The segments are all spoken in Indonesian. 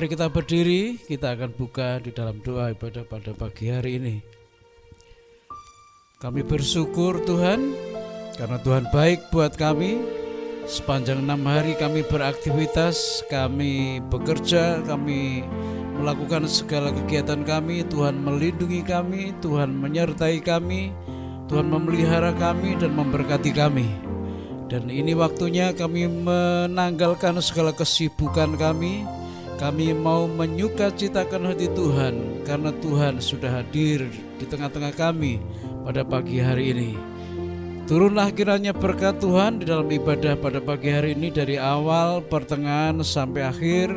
Mari kita berdiri, kita akan buka di dalam doa ibadah pada pagi hari ini. Kami bersyukur Tuhan, karena Tuhan baik buat kami. Sepanjang 6 hari kami beraktivitas, kami bekerja, kami melakukan segala kegiatan kami. Tuhan melindungi kami, Tuhan menyertai kami, Tuhan memelihara kami dan memberkati kami. Dan ini waktunya kami menanggalkan segala kesibukan kami. Kami mau menyukacitakan hati Tuhan karena Tuhan sudah hadir di tengah-tengah kami pada pagi hari ini. Turunlah kiranya berkat Tuhan di dalam ibadah pada pagi hari ini, dari awal, pertengahan sampai akhir.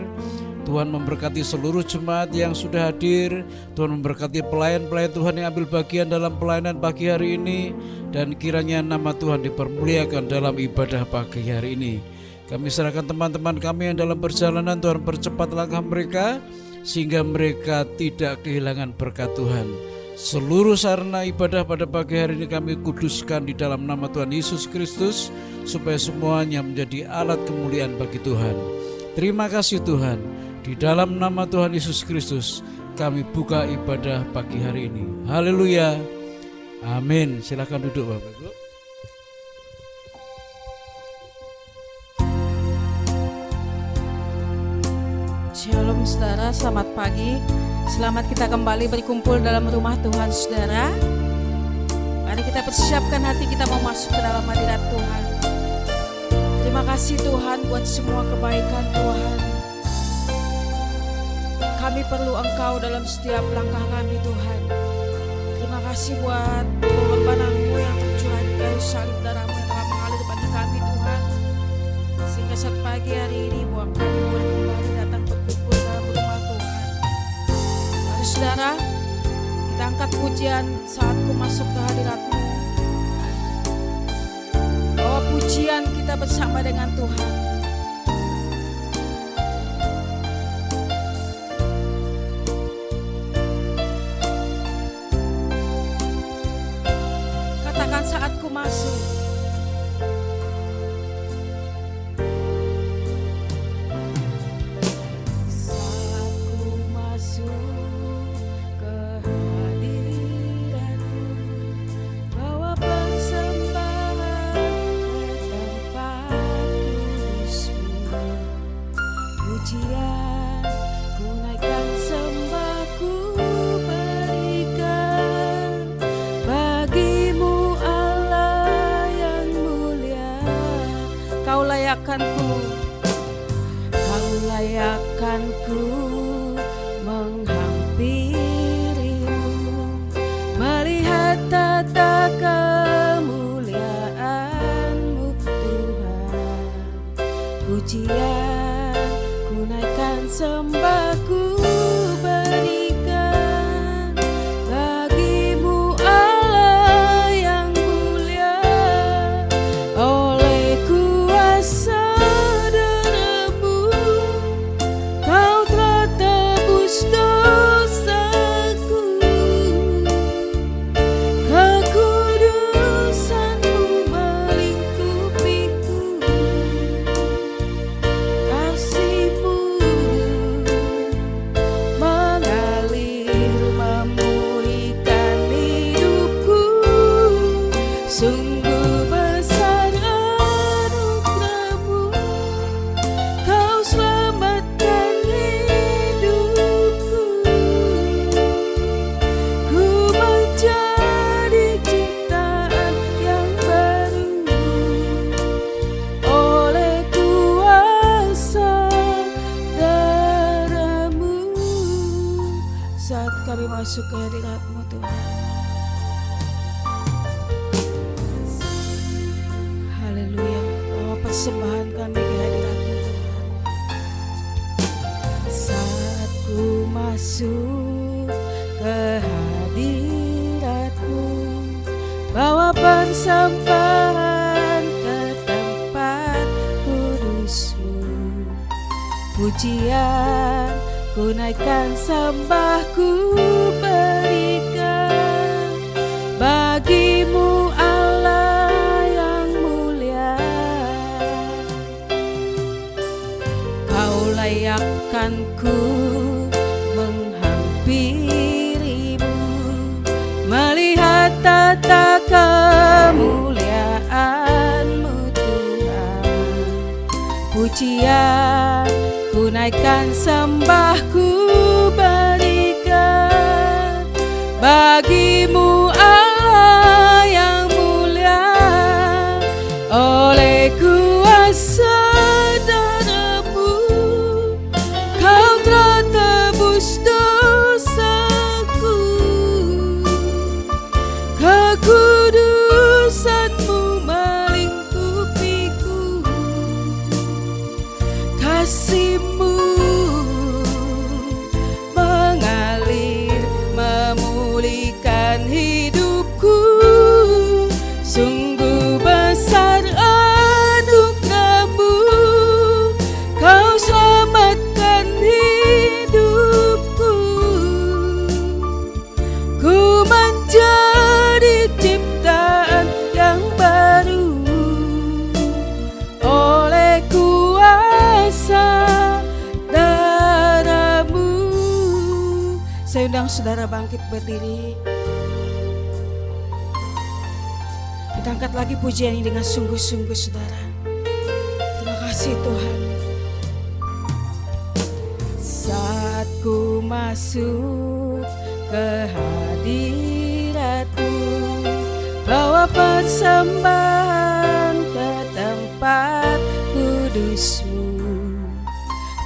Tuhan memberkati seluruh jemaat yang sudah hadir. Tuhan memberkati pelayan-pelayan Tuhan yang ambil bagian dalam pelayanan pagi hari ini. Dan kiranya nama Tuhan dipermuliakan dalam ibadah pagi hari ini. Kami serahkan teman-teman kami yang dalam perjalanan, Tuhan percepat langkah mereka sehingga mereka tidak kehilangan berkat Tuhan. Seluruh sarana ibadah pada pagi hari ini kami kuduskan di dalam nama Tuhan Yesus Kristus, supaya semuanya menjadi alat kemuliaan bagi Tuhan. Terima kasih Tuhan. Di dalam nama Tuhan Yesus Kristus kami buka ibadah pagi hari ini. Haleluya. Amin. Silakan duduk Bapak Ibu. Shalom saudara, selamat pagi. Selamat kita kembali berkumpul dalam rumah Tuhan saudara. Mari kita persiapkan hati kita mau masuk ke dalam hadirat Tuhan. Terima kasih Tuhan buat semua kebaikan Tuhan. Kami perlu Engkau dalam setiap langkah kami Tuhan. Terima kasih buat pengorbanan-Mu yang tercurah di kayu salib, darah-Mu yang telah mengalir bagi kami Tuhan. Sehingga saat pagi hari ini buat kami boleh kembali datang berkumpul dalam rumah Tuhan. Mari saudara, kita angkat pujian saat ku masuk ke hadirat-Mu. Bawa pujian kita bersama dengan Tuhan. Katakan saat ku masuk. Kau layakkanku menghampirimu, melihat tata kemuliaan-Mu Tuhan. Pujian ku naikkan, sembah ku berikan bagimu Allah yang mulia. Oleh kuasa masuk ke hadirat-Mu Tuhan. Haleluya. Oh, persembahan kami ke hadirat-Mu Tuhan. Saat ku masuk ke hadirat-Mu, bawa persembahan ke tempat kudus-Mu. Pujian ku naikkan, sembah ku berikan bagimu Allah yang mulia. Kau layakkan ku naikkan sembahku berikan bagimu Allah yang mulia. Oleh kuasa darah-Mu Kau telah tebus dosaku, kekudusan-Mu melingkupiku, kasih-Mu mengalir memulihkan hidupku. Sungguh besar anugerah-Mu, Kau selamatkan hidupku. Ku menjadi ciptaan yang baru oleh kuasa darah-Mu. Saya undang saudara bangkit berdiri. Kita angkat lagi pujian ini dengan sungguh-sungguh, saudara. Terima kasih Tuhan. Saat ku masuk ke hadirat-Mu, bawa persembahan ke tempat kudus-Mu.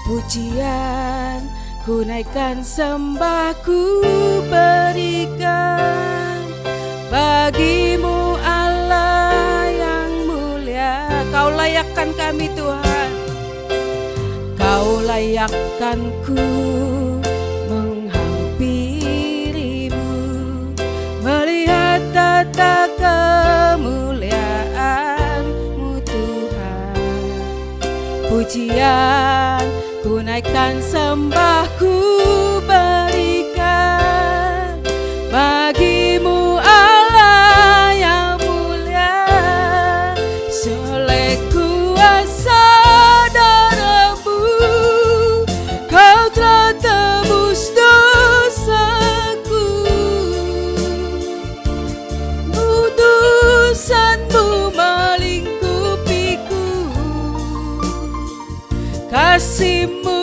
Pujian ku naikkan, sembahku berikan bagimu Allah yang mulia. Kau layakkan kami Tuhan, Kau layakkanku menghampirimu, melihat tata kemuliaan-Mu Tuhan. Pujian ku naikkan, sembahku berikan bagimu Allah yang mulia. Oleh kuasa darah-Mu Kau telah tebus dosaku, putusan-Mu melingkupiku, kasih-Mu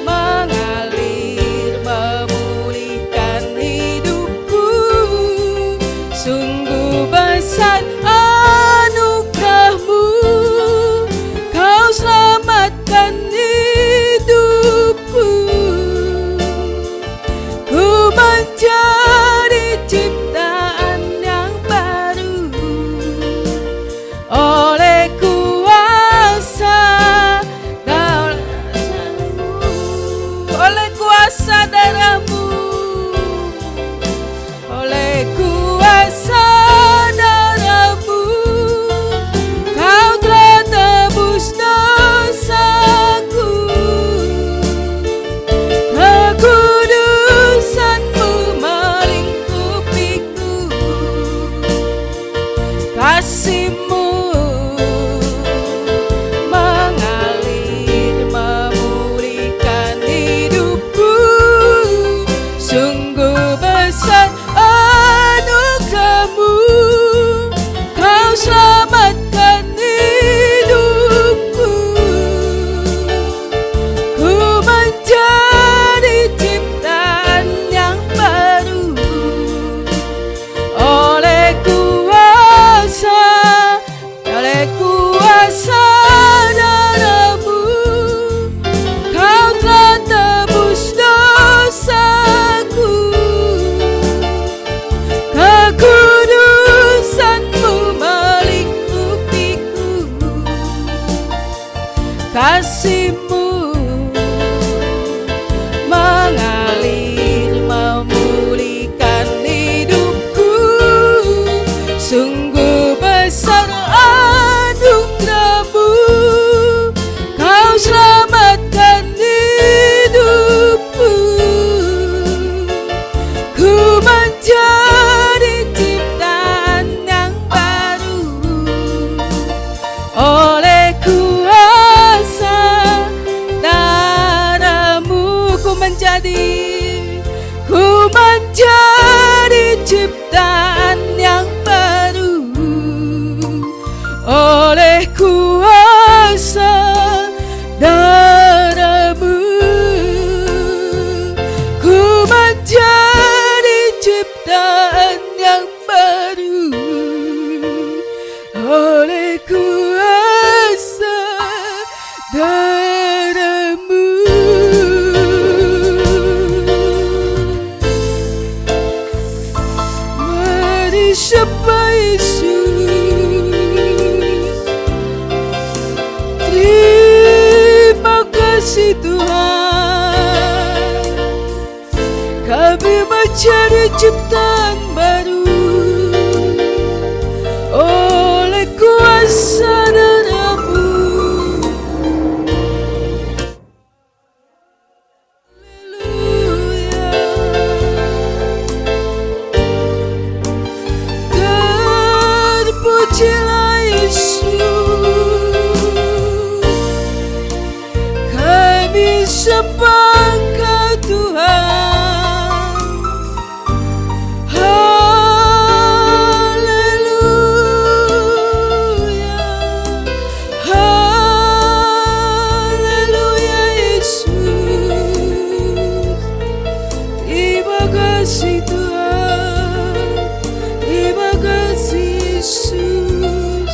mengalir memulihkan hidupku. Sungguh besar anugerah-Mu, Kau selamatkan hidupku. Ku menjadi ciptaan yang baru oleh kuasa darah-Mu, oleh kuasa darah-Mu, oleh kuasa darah-Mu Kau telah tebus dosaku, kekudusan-Mu melingkupiku, kasih-Mu mengalir memulihkan hidupku. Sungguh besar anugerah-Mu, Kau selamatkan hidupku. Ku menjadi ciptaan yang baru oleh kuasa darah-Mu Kau telah tebus dosaku, kekudusan-Mu melingkupiku, kasih-Mu mengalir memulihkan hidupku. Sungguh besar anugerah-Mu, Kau selamatkan hidupku. Ku menjadi ciptaan yang baru oleh kuasa darah-Mu. Ku menjadi ciptaan yang baru oleh kuasa menjadi ciptaan baru oleh kuasa darah-Mu. Haleluya. Terpujilah Yesus, kami sembah Engkau Tuhan. Haleluya, haleluya Yesus. Terima kasih Tuhan, terima kasih Yesus.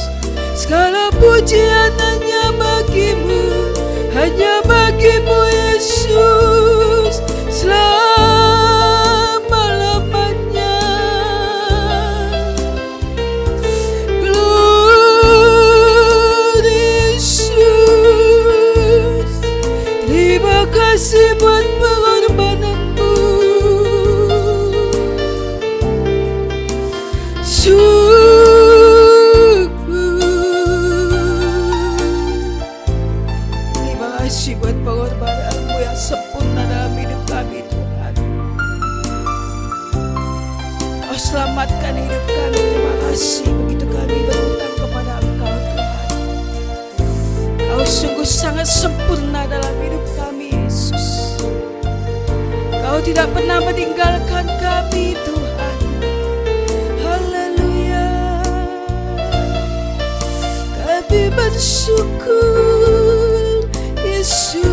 Segala pujian hanya bagi-Mu, hanya bagi-Mu Yesus, selama-lamanya. Glory Yesus, terima kasih buat pengorbanan-Mu. Terima kasih buat pengorbanan-Mu yang sempurna dalam hidup kami Tuhan. Kau selamatkan hidup kami, terima kasih. Begitu kami berhutang kepada Engkau Tuhan, Kau sungguh sangat sempurna dalam hidup kami Yesus. Kau tidak pernah meninggalkan kami Tuhan. Haleluya. Kami bersyukur Yesus.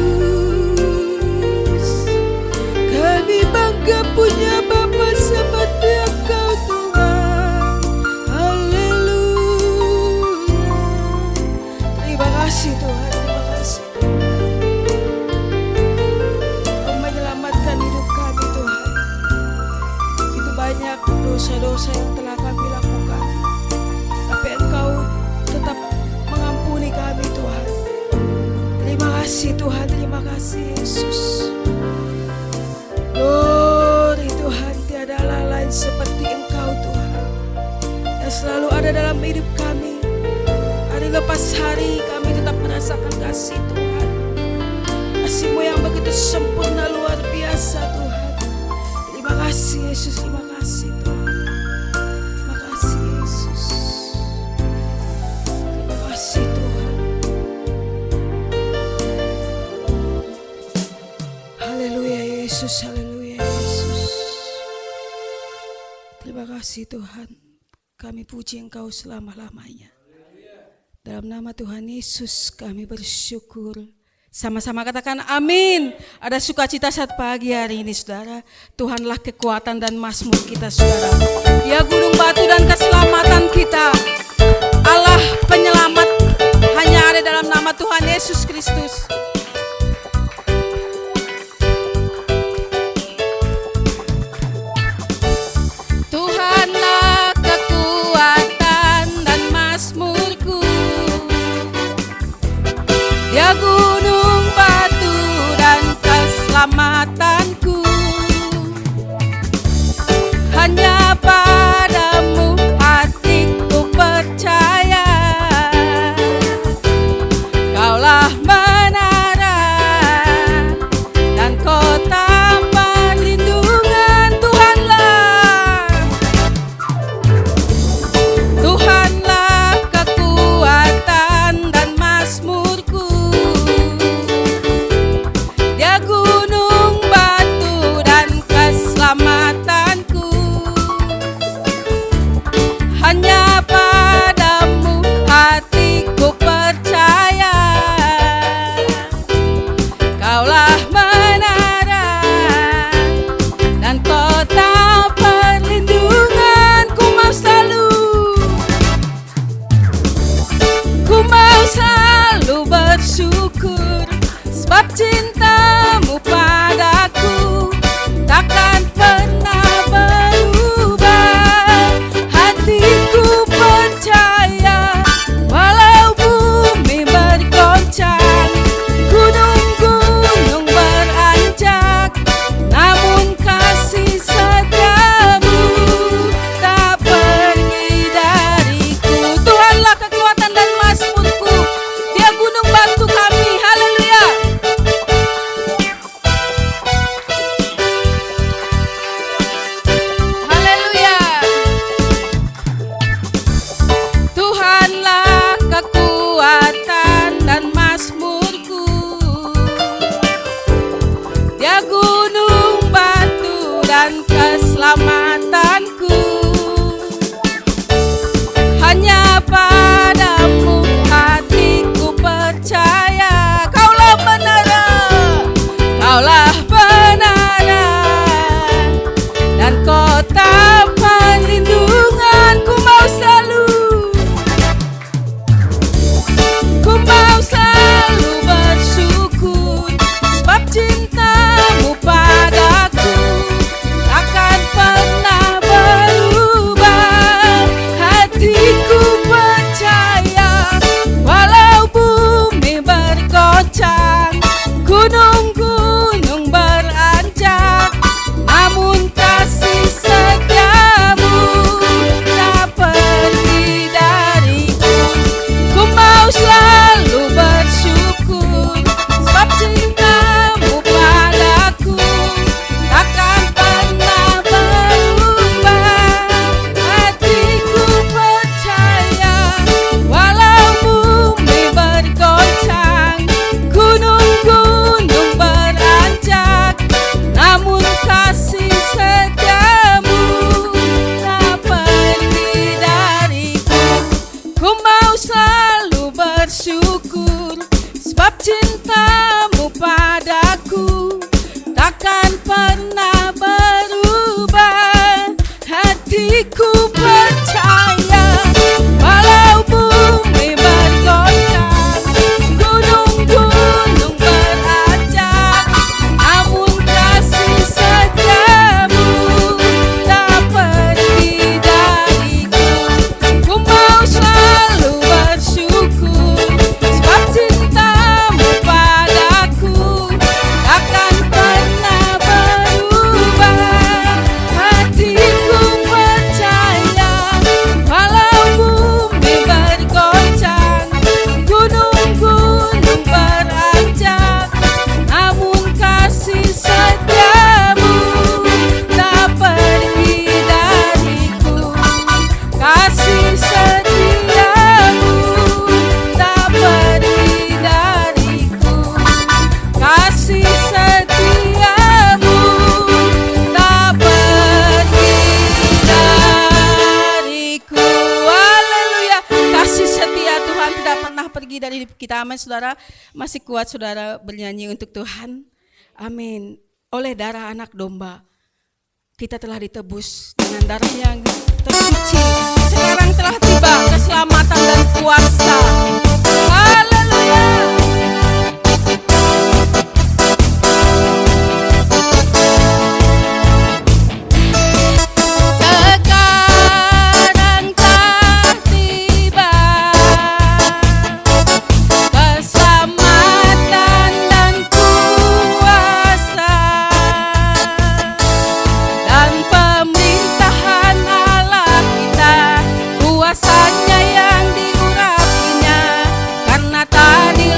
Kami bangga punya Bapa seperti Engkau Tuhan. Haleluya. Terima kasih Tuhan, terima kasih. Kau menyelamatkan hidup kami Tuhan. Begitu banyak dosa-dosa yang telah kami lakukan, tapi Engkau tetap mengampuni kami Tuhan. Terima kasih Tuhan, terima kasih Yesus. Glory Tuhan, tiada Allah lain seperti Engkau Tuhan, yang selalu ada dalam hidup kami. Hari lepas hari kami tetap merasakan kasih Tuhan. Kasih-Mu yang begitu sempurna, luar biasa Tuhan. Terima kasih Yesus, terima kasih Tuhan. Terima kasih Yesus. Terima kasih Tuhan. Haleluya Yesus, haleluya Yesus. Terima kasih Tuhan. Kami puji Engkau selama-lamanya. Dalam nama Tuhan Yesus kami bersyukur. Sama-sama katakan amin. Ada sukacita saat pagi hari ini saudara. Tuhanlah kekuatan dan mazmur kita saudara. Dia gunung batu dan keselamatan kita. Allah penyelamat hanya ada dalam nama Tuhan Yesus Kristus. Tuhanlah kekuatan dan mazmurku. Dia gunung batu dan keselamatanku. Hanya padamu hatiku percaya. Kaulah menara takkan pernah berubah. Hatiku percaya, walau bumi bergoncang, gunung-gunung beranjak, namun kasih setiamu tak pergi dariku. Ku mau selalu bersyukur sebab cintamu padaku takkan pernah berubah. Hatiku percaya, walau bumi bergoncang, gunung-gunung beranjak, namun kasih setiamu tak pergi dariku. Kasih setiamu tak pergi dariku. Kasih setiamu tak pergi dariku. Haleluya. Kasih setia Tuhan tidak pernah pergi dari hidup kita. Amin saudara. Masih kuat saudara bernyanyi untuk Tuhan. Amin. Oleh darah anak domba kita telah ditebus dengan darah yang tersuci. Sekarang telah tiba keselamatan dan kuasa. Haleluya. Sekarang telah tiba keselamatan dan kuasa, dan pemerintahan Allah kita, kuasanya yang diurapinya, karena tadi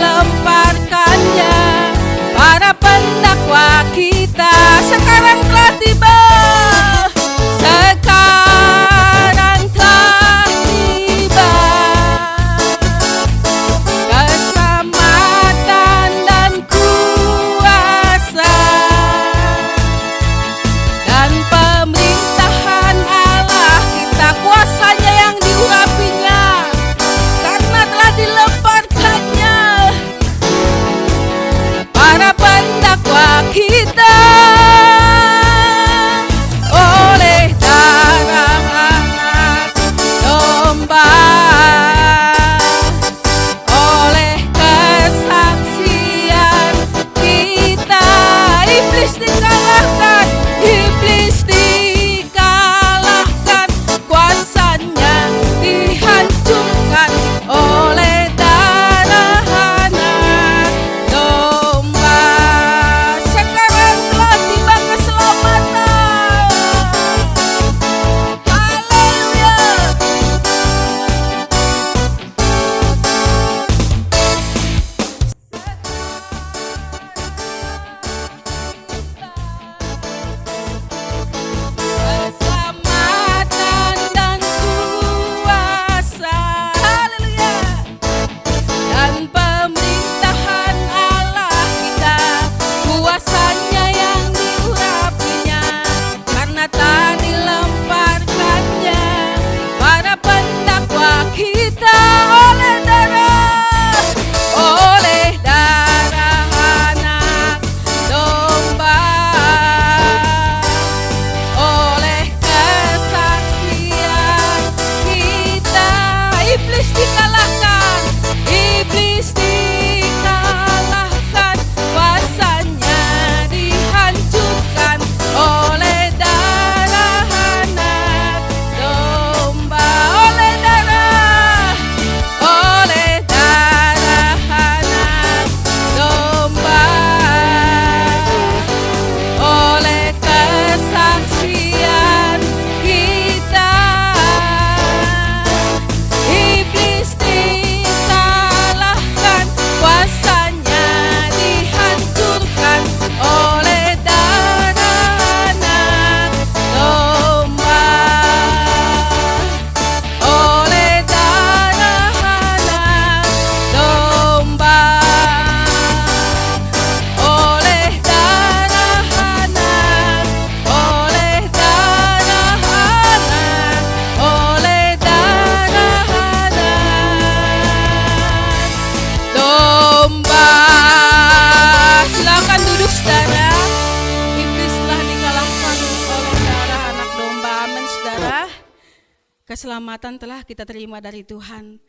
keselamatan telah kita terima dari Tuhan.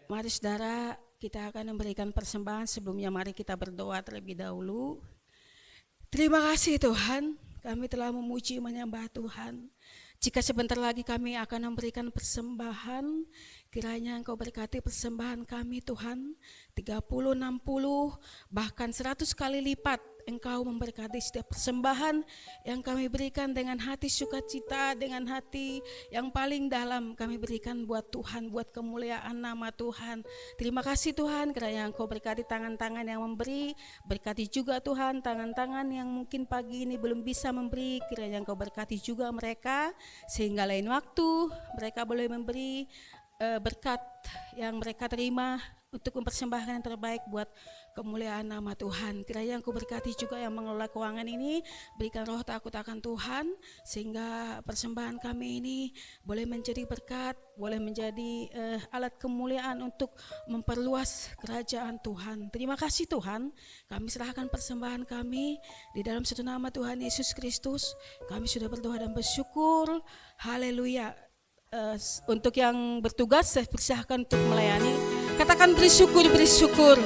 Mari saudara, kita akan memberikan persembahan. Sebelumnya mari kita berdoa terlebih dahulu. Terima kasih Tuhan, kami telah memuji menyembah Tuhan. Jika sebentar lagi kami akan memberikan persembahan, kiranya Engkau berkati persembahan kami Tuhan, 30, 60, bahkan 100 kali lipat. Engkau memberkati setiap persembahan yang kami berikan dengan hati sukacita, dengan hati yang paling dalam kami berikan buat Tuhan, buat kemuliaan nama Tuhan. Terima kasih Tuhan, kiranya Engkau berkati tangan-tangan yang memberi, berkati juga Tuhan tangan-tangan yang mungkin pagi ini belum bisa memberi, kiranya Engkau berkati juga mereka, sehingga lain waktu mereka boleh memberi berkat yang mereka terima untuk mempersembahkan yang terbaik buat kemuliaan nama Tuhan. Kiranya Engkau berkati juga yang mengelola keuangan ini, berikan roh takut akan Tuhan, sehingga persembahan kami ini boleh menjadi berkat, boleh menjadi alat kemuliaan untuk memperluas kerajaan Tuhan. Terima kasih Tuhan, kami serahkan persembahan kami di dalam satu nama Tuhan Yesus Kristus. Kami sudah berdoa dan bersyukur. Haleluya. Untuk yang bertugas saya persilahkan untuk melayani. Katakan bersyukur, bersyukur.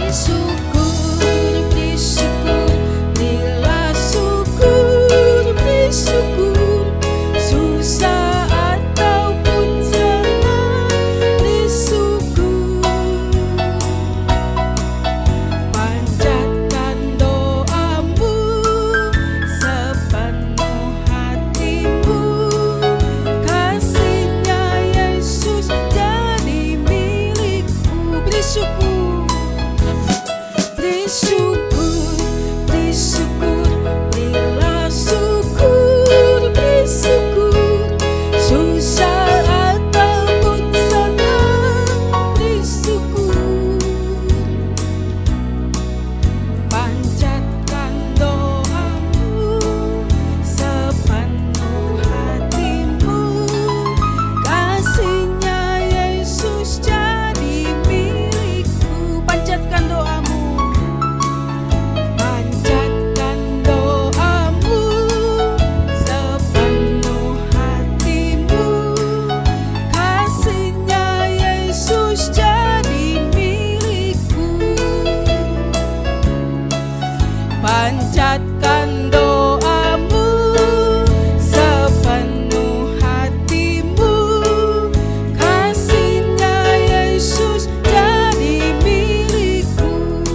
Bersyukur, bersyukur, bila syukur, bersyukur, susah ataupun senang, bersyukur. Panjatkan doamu sepenuh hatimu, kasihnya Yesus jadi milikmu. Bersyukur. Bersyukur, bersyukur, bila syukur, bersyukur, susah ataupun senang, bersyukur. Panjatkan doamu sepenuh hatimu, kasihnya Yesus jadi milikmu. Panjatkan doamu. Panjatkan doamu sepenuh hatimu, kasihnya Yesus jadi milikku,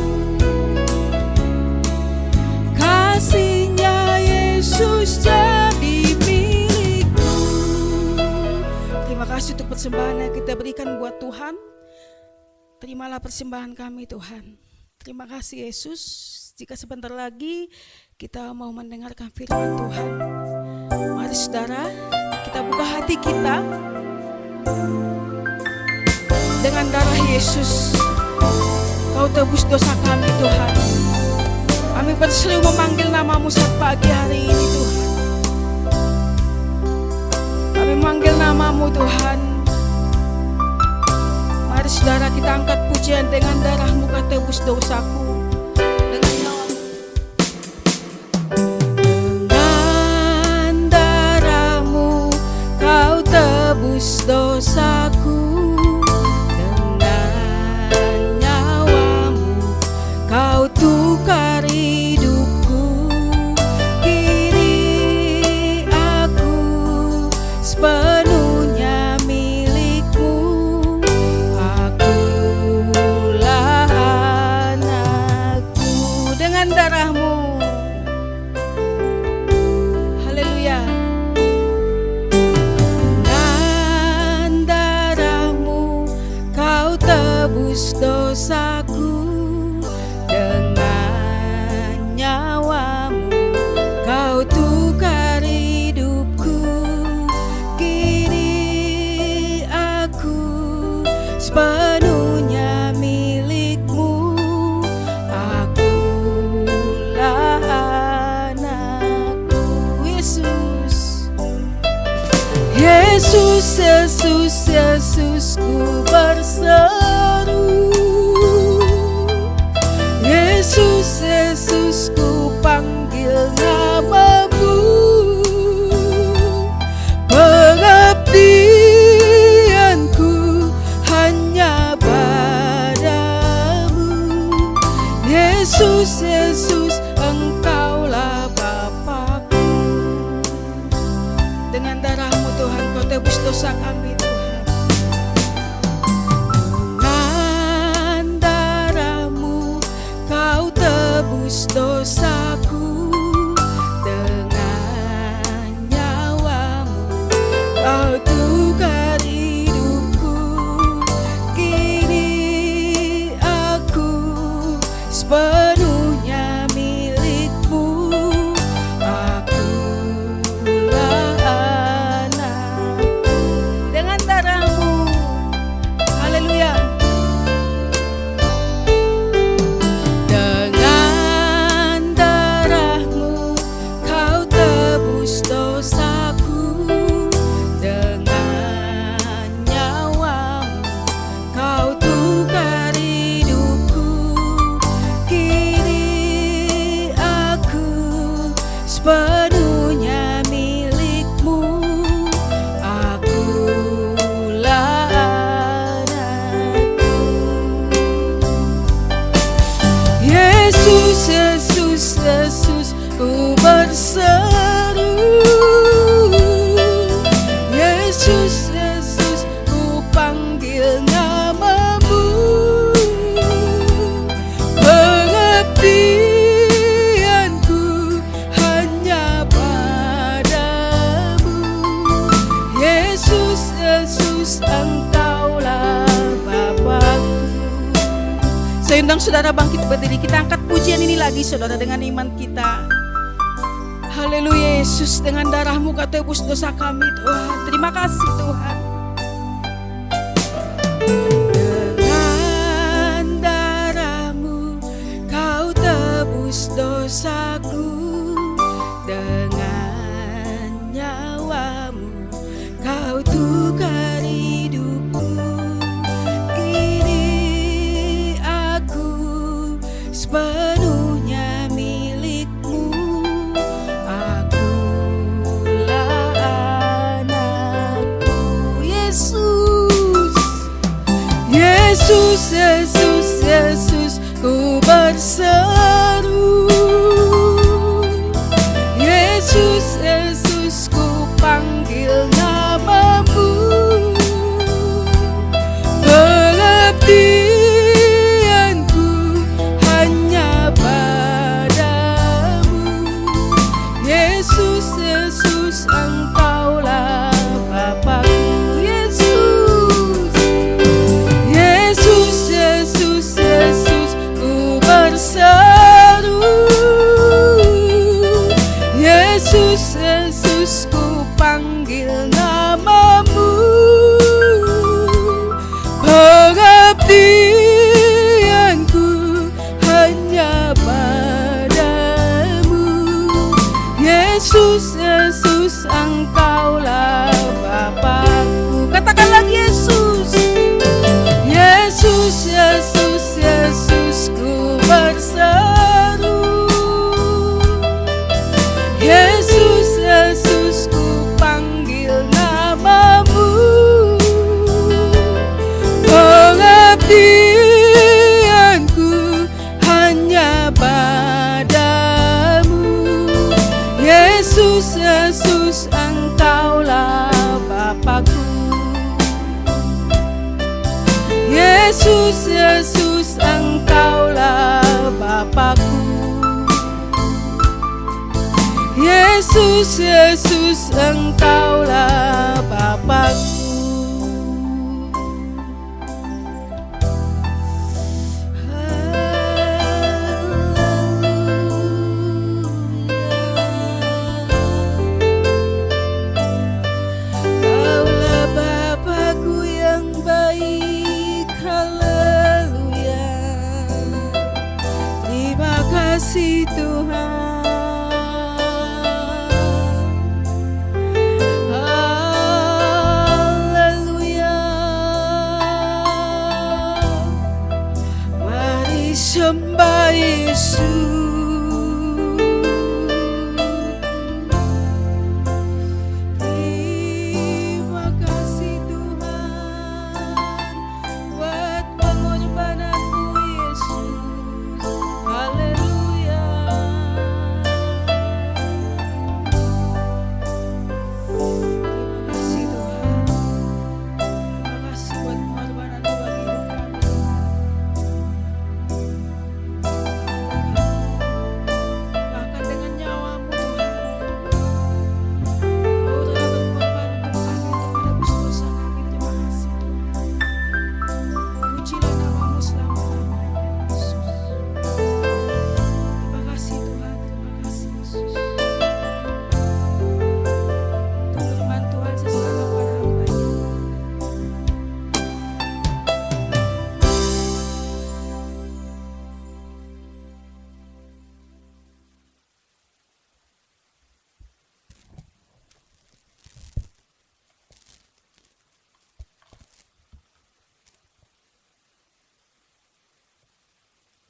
kasihnya Yesus jadi milikku. Terima kasih untuk persembahan yang kita berikan buat Tuhan. Terimalah persembahan kami Tuhan. Terima kasih Yesus. Jika sebentar lagi kita mau mendengarkan firman Tuhan, mari saudara, kita buka hati kita. Dengan darah Yesus, Kau tebus dosa kami Tuhan. Kami berseru memanggil namamu saat pagi hari ini Tuhan. Kami memanggil namamu Tuhan. Mari saudara, kita angkat pujian. Dengan darahmu Kau tebus dosaku. Tebus dosaku, dengan nyawamu Kau tukar hidupku. Kini aku sepenuhnya milikmu. Akulah anakku. Dengan darahmu, haleluya. Tebus dosaku, dengan nyawamu Kau tukar hidupku. Kini aku sepenuhnya milikmu. Akulah anakku. Yesus, Yesus, Yesus, Yesus, ku berseru. Yesus, Yesus, ku panggil namamu. Yesus, Yesus, Engkaulah Bapakku. Dengan darah-Mu Tuhan, Kau tebus dosa kami Tuhan. Dengan darah-Mu Kau tebus dosaku. Dengan nyawa-Mu Kau tukar hidupku. Kini aku sepenuhnya milik-Mu. Akulah anak-Mu. Dengan darah-Mu, haleluya. Dengan darah-Mu Kau tebus dosaku. Dengan nyawa-Mu Kau tukar hidupku. Kini aku sepenuhnya milik-Mu. Akulah anak-Mu. Yesus, Yesus, Yesus, ku berseru. Yesus, Yesus, ku panggil nama-Mu. Pengabdianku hanya padamu. Yesus, Yesus, Engkaulah Bapakku. Saya undang saudara bangkit berdiri. Kita angkat pujian ini lagi saudara dengan iman kita. Haleluya. Yesus, dengan darah-Mu Kau tebus dosa kami Tuhan. Terima kasih Tuhan. Dengan darah-Mu Kau tebus dosaku. Dengan nyawa-Mu Kau tukar hidupku. Kini aku sepenuhnya milik-Mu. Akulah anak-Mu. Yesus, Yesus, Yesus, Yesus, ku berseru. Yesus, Yesus, ku panggil nama-Mu. Pengabdianku hanya padamu. Yesus, Yesus, Engkaulah Bapakku. Yesus, Yesus, Yesus, Yesus, ku berseru. Yesus, Yesus, ku panggil nama-Mu. Pengabdianku hanya padamu. Yesus, Yesus, Engkaulah Bapakku. Katakan lagi Yesus. Yesus, Yesus, Yesus, ku berseru. Yesus, Yesus, ku panggil nama-Mu. Pengabdianku hanya padamu. Yesus, Yesus, Engkaulah Bapakku. Yesus, Yesus, Engkaulah Bapakku. Yesus, Yesus, Engkaulah Bapakku. Kaulah Bapakku yang baik, haleluya. Terima kasih Tuhan. Haleluya. Mari sembah Yesus. Terima kasih Tuhan buat pengorbananmu Yesus. Haleluya.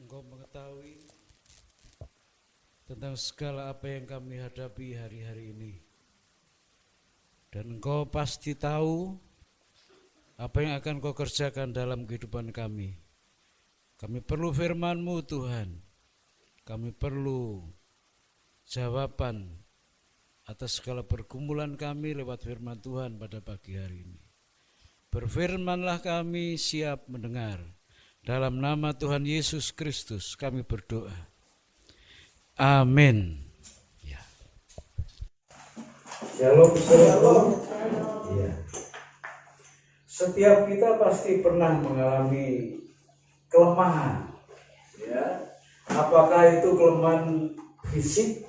Engkau mengetahui tentang segala apa yang kami hadapi hari-hari ini. Dan Engkau pasti tahu apa yang akan Kau kerjakan dalam kehidupan kami. Kami perlu firman-Mu Tuhan. Kami perlu jawaban atas segala pergumulan kami lewat firman Tuhan pada pagi hari ini. Berfirmanlah, kami siap mendengar. Dalam nama Tuhan Yesus Kristus kami berdoa. Amin. Ya. Shalom, shalom. Ya. Setiap kita pasti pernah mengalami kelemahan. Ya. Apakah itu kelemahan fisik?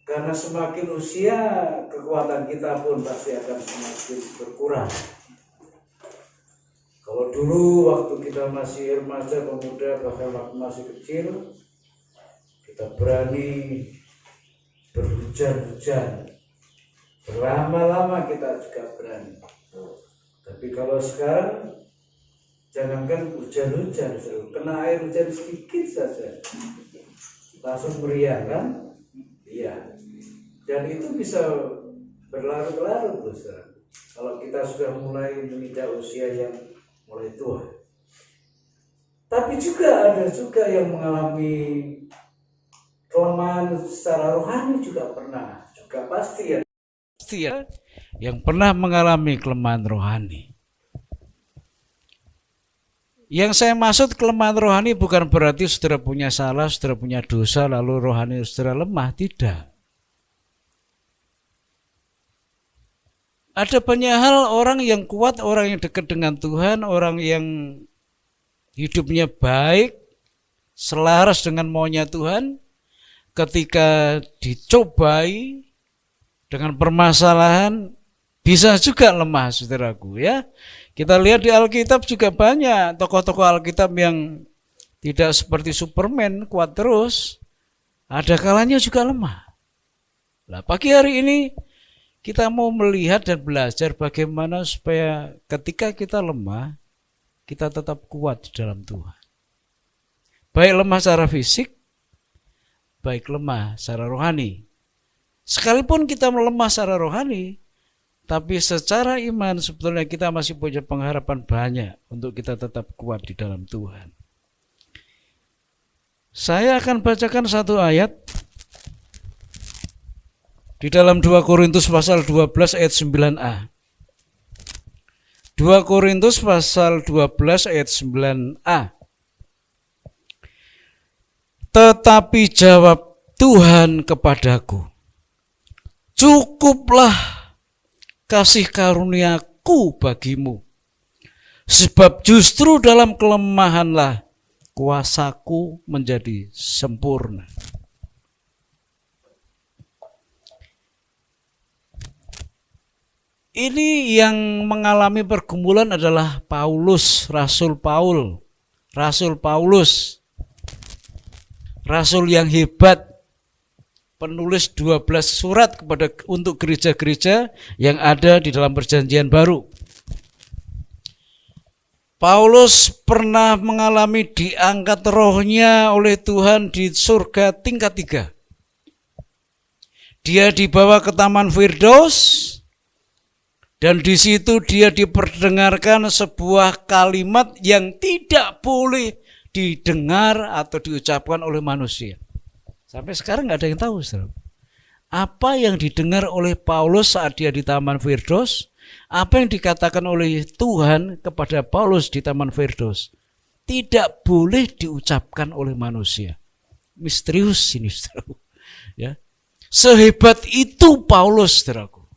Karena semakin usia, kekuatan kita pun pasti akan semakin berkurang. Kalau dulu waktu kita masih remaja, pemuda, bahkan waktu masih kecil, kita berani berhujan-hujan, berlama-lama kita juga berani. Tapi kalau sekarang, jangankan hujan-hujan, kena air hujan sedikit saja, langsung meriang kan? Iya. Dan itu bisa berlarut-larut, besar. Kalau kita sudah mulai menginjak usia yang mulai tua. Tapi juga ada yang mengalami kelemahan secara rohani juga pernah. Juga pasti ya. Yang pernah mengalami kelemahan rohani. Yang saya maksud kelemahan rohani bukan berarti saudara punya salah, saudara punya dosa, lalu rohani saudara lemah. Tidak. Ada banyak hal, orang yang kuat, orang yang dekat dengan Tuhan, orang yang hidupnya baik, selaras dengan maunya Tuhan, ketika dicobai dengan permasalahan, bisa juga lemah, saudaraku ya. Kita lihat di Alkitab juga banyak tokoh-tokoh Alkitab yang tidak seperti Superman, kuat terus. Ada kalanya juga lemah. Nah, pagi hari ini kita mau melihat dan belajar bagaimana supaya ketika kita lemah, kita tetap kuat di dalam Tuhan. Baik lemah secara fisik, baik lemah secara rohani. Sekalipun kita melemah secara rohani, tapi secara iman sebetulnya kita masih punya pengharapan banyak untuk kita tetap kuat di dalam Tuhan. Saya akan bacakan satu ayat di dalam 2 Korintus pasal 12 ayat 9a. 2 Korintus pasal 12 ayat 9a. Tetapi jawab Tuhan kepadaku, cukuplah kasih karuniaku bagimu, sebab justru dalam kelemahanlah kuasaku menjadi sempurna. Ini yang mengalami pergumulan adalah Paulus, Rasul Paulus, Rasul yang hebat, penulis 12 surat untuk gereja-gereja yang ada di dalam Perjanjian Baru. Paulus pernah mengalami diangkat rohnya oleh Tuhan di surga tingkat 3. Dia dibawa ke Taman Firdaus. Dan di situ dia diperdengarkan sebuah kalimat yang tidak boleh didengar atau diucapkan oleh manusia. Sampai sekarang nggak ada yang tahu, saudara. Apa yang didengar oleh Paulus saat dia di Taman Firdaus, apa yang dikatakan oleh Tuhan kepada Paulus di Taman Firdaus, tidak boleh diucapkan oleh manusia. Misterius ini, saudara. Ya. Sehebat itu Paulus, saudaraku.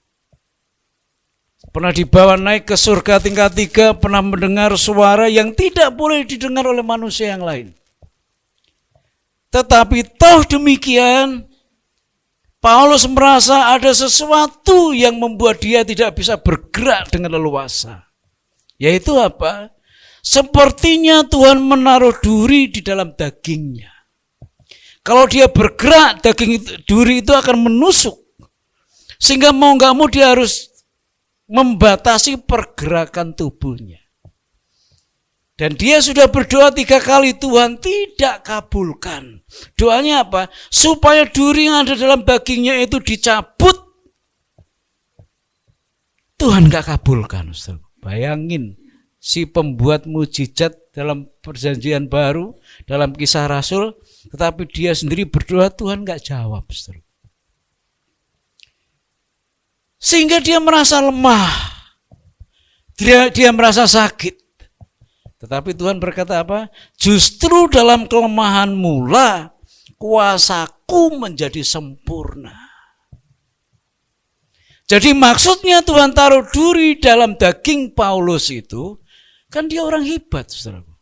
Pernah dibawa naik ke surga tingkat 3, pernah mendengar suara yang tidak boleh didengar oleh manusia yang lain. Tetapi toh demikian, Paulus merasa ada sesuatu yang membuat dia tidak bisa bergerak dengan leluasa. Yaitu apa? Sepertinya Tuhan menaruh duri di dalam dagingnya. Kalau dia bergerak, duri itu akan menusuk. Sehingga mau gak mau dia harus membatasi pergerakan tubuhnya. Dan dia sudah berdoa 3 kali, Tuhan tidak kabulkan. Doanya apa? Supaya duri yang ada dalam dagingnya itu dicabut. Tuhan gak kabulkan. Bayangin, si pembuat mujizat dalam perjanjian baru, dalam Kisah Rasul, tetapi dia sendiri berdoa, Tuhan gak jawab. Sehingga dia merasa lemah. Dia merasa sakit. Tetapi Tuhan berkata apa? Justru dalam kelemahanmu lah kuasaku menjadi sempurna. Jadi maksudnya Tuhan taruh duri dalam daging Paulus itu, kan dia orang hebat, saudaraku.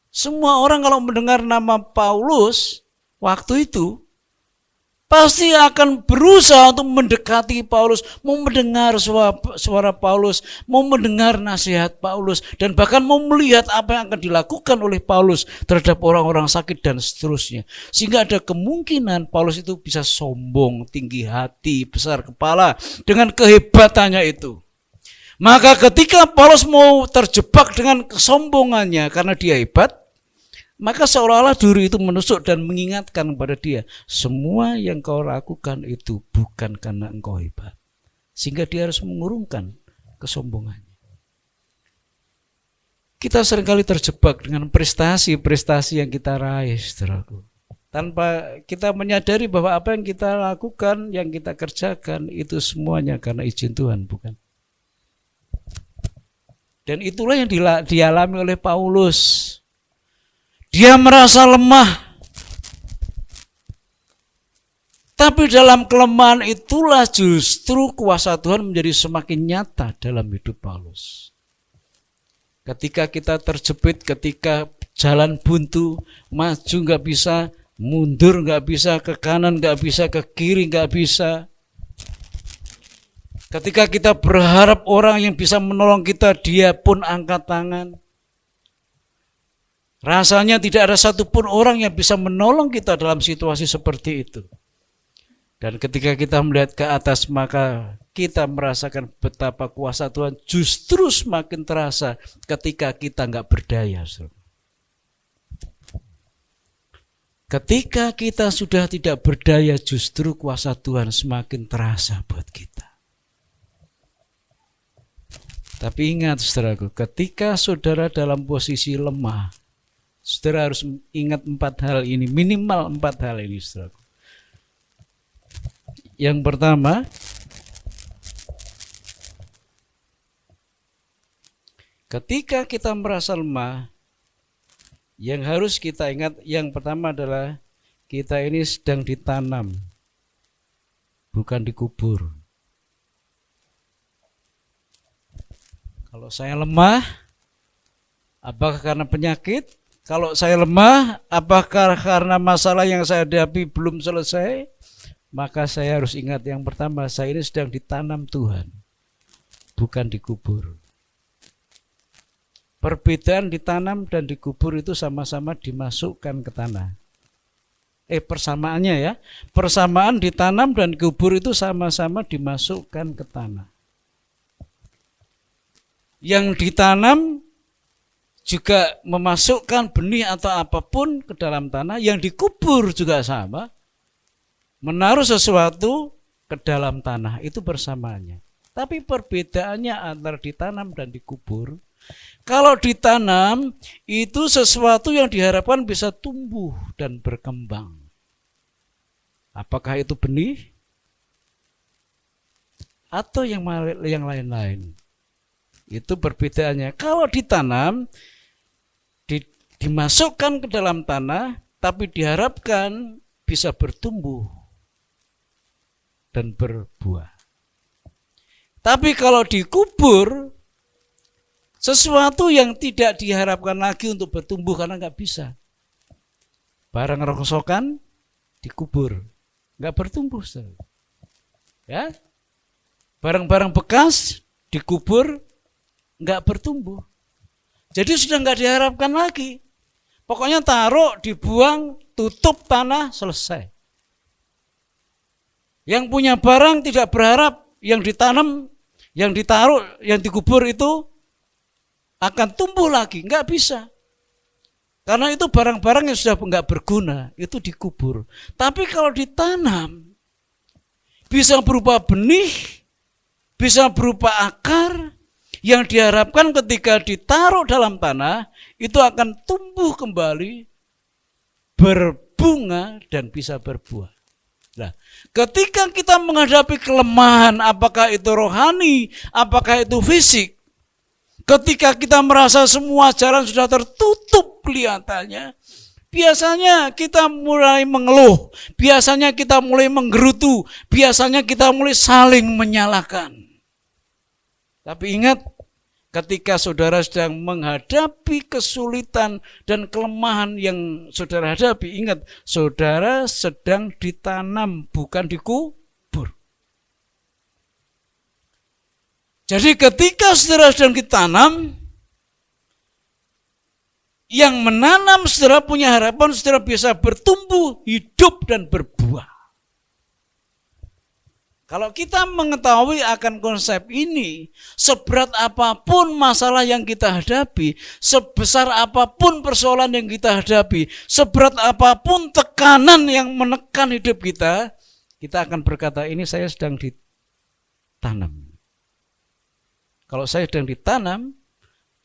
Semua orang kalau mendengar nama Paulus waktu itu, pasti akan berusaha untuk mendekati Paulus, mau mendengar suara Paulus, mau mendengar nasihat Paulus, dan bahkan mau melihat apa yang akan dilakukan oleh Paulus terhadap orang-orang sakit dan seterusnya. Sehingga ada kemungkinan Paulus itu bisa sombong, tinggi hati, besar kepala dengan kehebatannya itu. Maka ketika Paulus mau terjebak dengan kesombongannya karena dia hebat, maka seolah-olah duri itu menusuk dan mengingatkan kepada dia, semua yang kau lakukan itu bukan karena engkau hebat. Sehingga dia harus mengurungkan kesombongannya. Kita seringkali terjebak dengan prestasi-prestasi yang kita raih, saudaraku. Tanpa kita menyadari bahwa apa yang kita lakukan, yang kita kerjakan, itu semuanya karena izin Tuhan, bukan? Dan itulah yang dialami oleh Paulus. Dia merasa lemah. Tapi dalam kelemahan itulah justru kuasa Tuhan menjadi semakin nyata dalam hidup Paulus. Ketika kita terjepit, ketika jalan buntu, maju gak bisa, mundur gak bisa, ke kanan gak bisa, ke kiri gak bisa. Ketika kita berharap orang yang bisa menolong kita, dia pun angkat tangan. Rasanya tidak ada satupun orang yang bisa menolong kita dalam situasi seperti itu. Dan ketika kita melihat ke atas, maka kita merasakan betapa kuasa Tuhan justru semakin terasa ketika kita nggak berdaya. Ketika kita sudah tidak berdaya, justru kuasa Tuhan semakin terasa buat kita. Tapi ingat, saudaraku, ketika saudara dalam posisi lemah, saudara harus ingat 4 hal ini, minimal 4 hal ini, saudaraku. Yang pertama, ketika kita merasa lemah, yang harus kita ingat, yang pertama adalah kita ini sedang ditanam, bukan dikubur. Kalau saya lemah, apakah karena penyakit? Kalau saya lemah, apakah karena masalah yang saya hadapi belum selesai? Maka saya harus ingat yang pertama, saya ini sedang ditanam Tuhan, bukan dikubur. Perbedaan ditanam dan dikubur itu sama-sama dimasukkan ke tanah. Persamaannya ya, persamaan ditanam dan dikubur itu sama-sama dimasukkan ke tanah. Yang ditanam juga memasukkan benih atau apapun ke dalam tanah, yang dikubur juga sama, menaruh sesuatu ke dalam tanah, itu bersamaannya. Tapi perbedaannya antara ditanam dan dikubur, kalau ditanam itu sesuatu yang diharapkan bisa tumbuh dan berkembang. Apakah itu benih atau yang lain-lain? Itu perbedaannya. Kalau ditanam, dimasukkan ke dalam tanah, tapi diharapkan bisa bertumbuh dan berbuah. Tapi kalau dikubur, sesuatu yang tidak diharapkan lagi untuk bertumbuh karena nggak bisa. Barang rongsokan dikubur, nggak bertumbuh. Ya, barang-barang bekas dikubur, nggak bertumbuh. Jadi sudah nggak diharapkan lagi. Pokoknya taruh, dibuang, tutup tanah, selesai. Yang punya barang tidak berharap yang ditanam, yang ditaruh, yang dikubur itu akan tumbuh lagi, enggak bisa. Karena itu barang-barang yang sudah enggak berguna, itu dikubur. Tapi kalau ditanam, bisa berupa benih, bisa berupa akar, yang diharapkan ketika ditaruh dalam tanah, itu akan tumbuh kembali, berbunga, dan bisa berbuah. Nah, ketika kita menghadapi kelemahan, apakah itu rohani, apakah itu fisik, ketika kita merasa semua jalan sudah tertutup kelihatannya, biasanya kita mulai mengeluh, biasanya kita mulai menggerutu, biasanya kita mulai saling menyalahkan. Tapi ingat, ketika saudara sedang menghadapi kesulitan dan kelemahan yang saudara hadapi, ingat, saudara sedang ditanam, bukan dikubur. Jadi ketika saudara sedang ditanam, yang menanam saudara punya harapan saudara bisa bertumbuh, hidup, dan berbuah. Kalau kita mengetahui akan konsep ini, seberat apapun masalah yang kita hadapi, sebesar apapun persoalan yang kita hadapi, seberat apapun tekanan yang menekan hidup kita, kita akan berkata, ini saya sedang ditanam. Kalau saya sedang ditanam,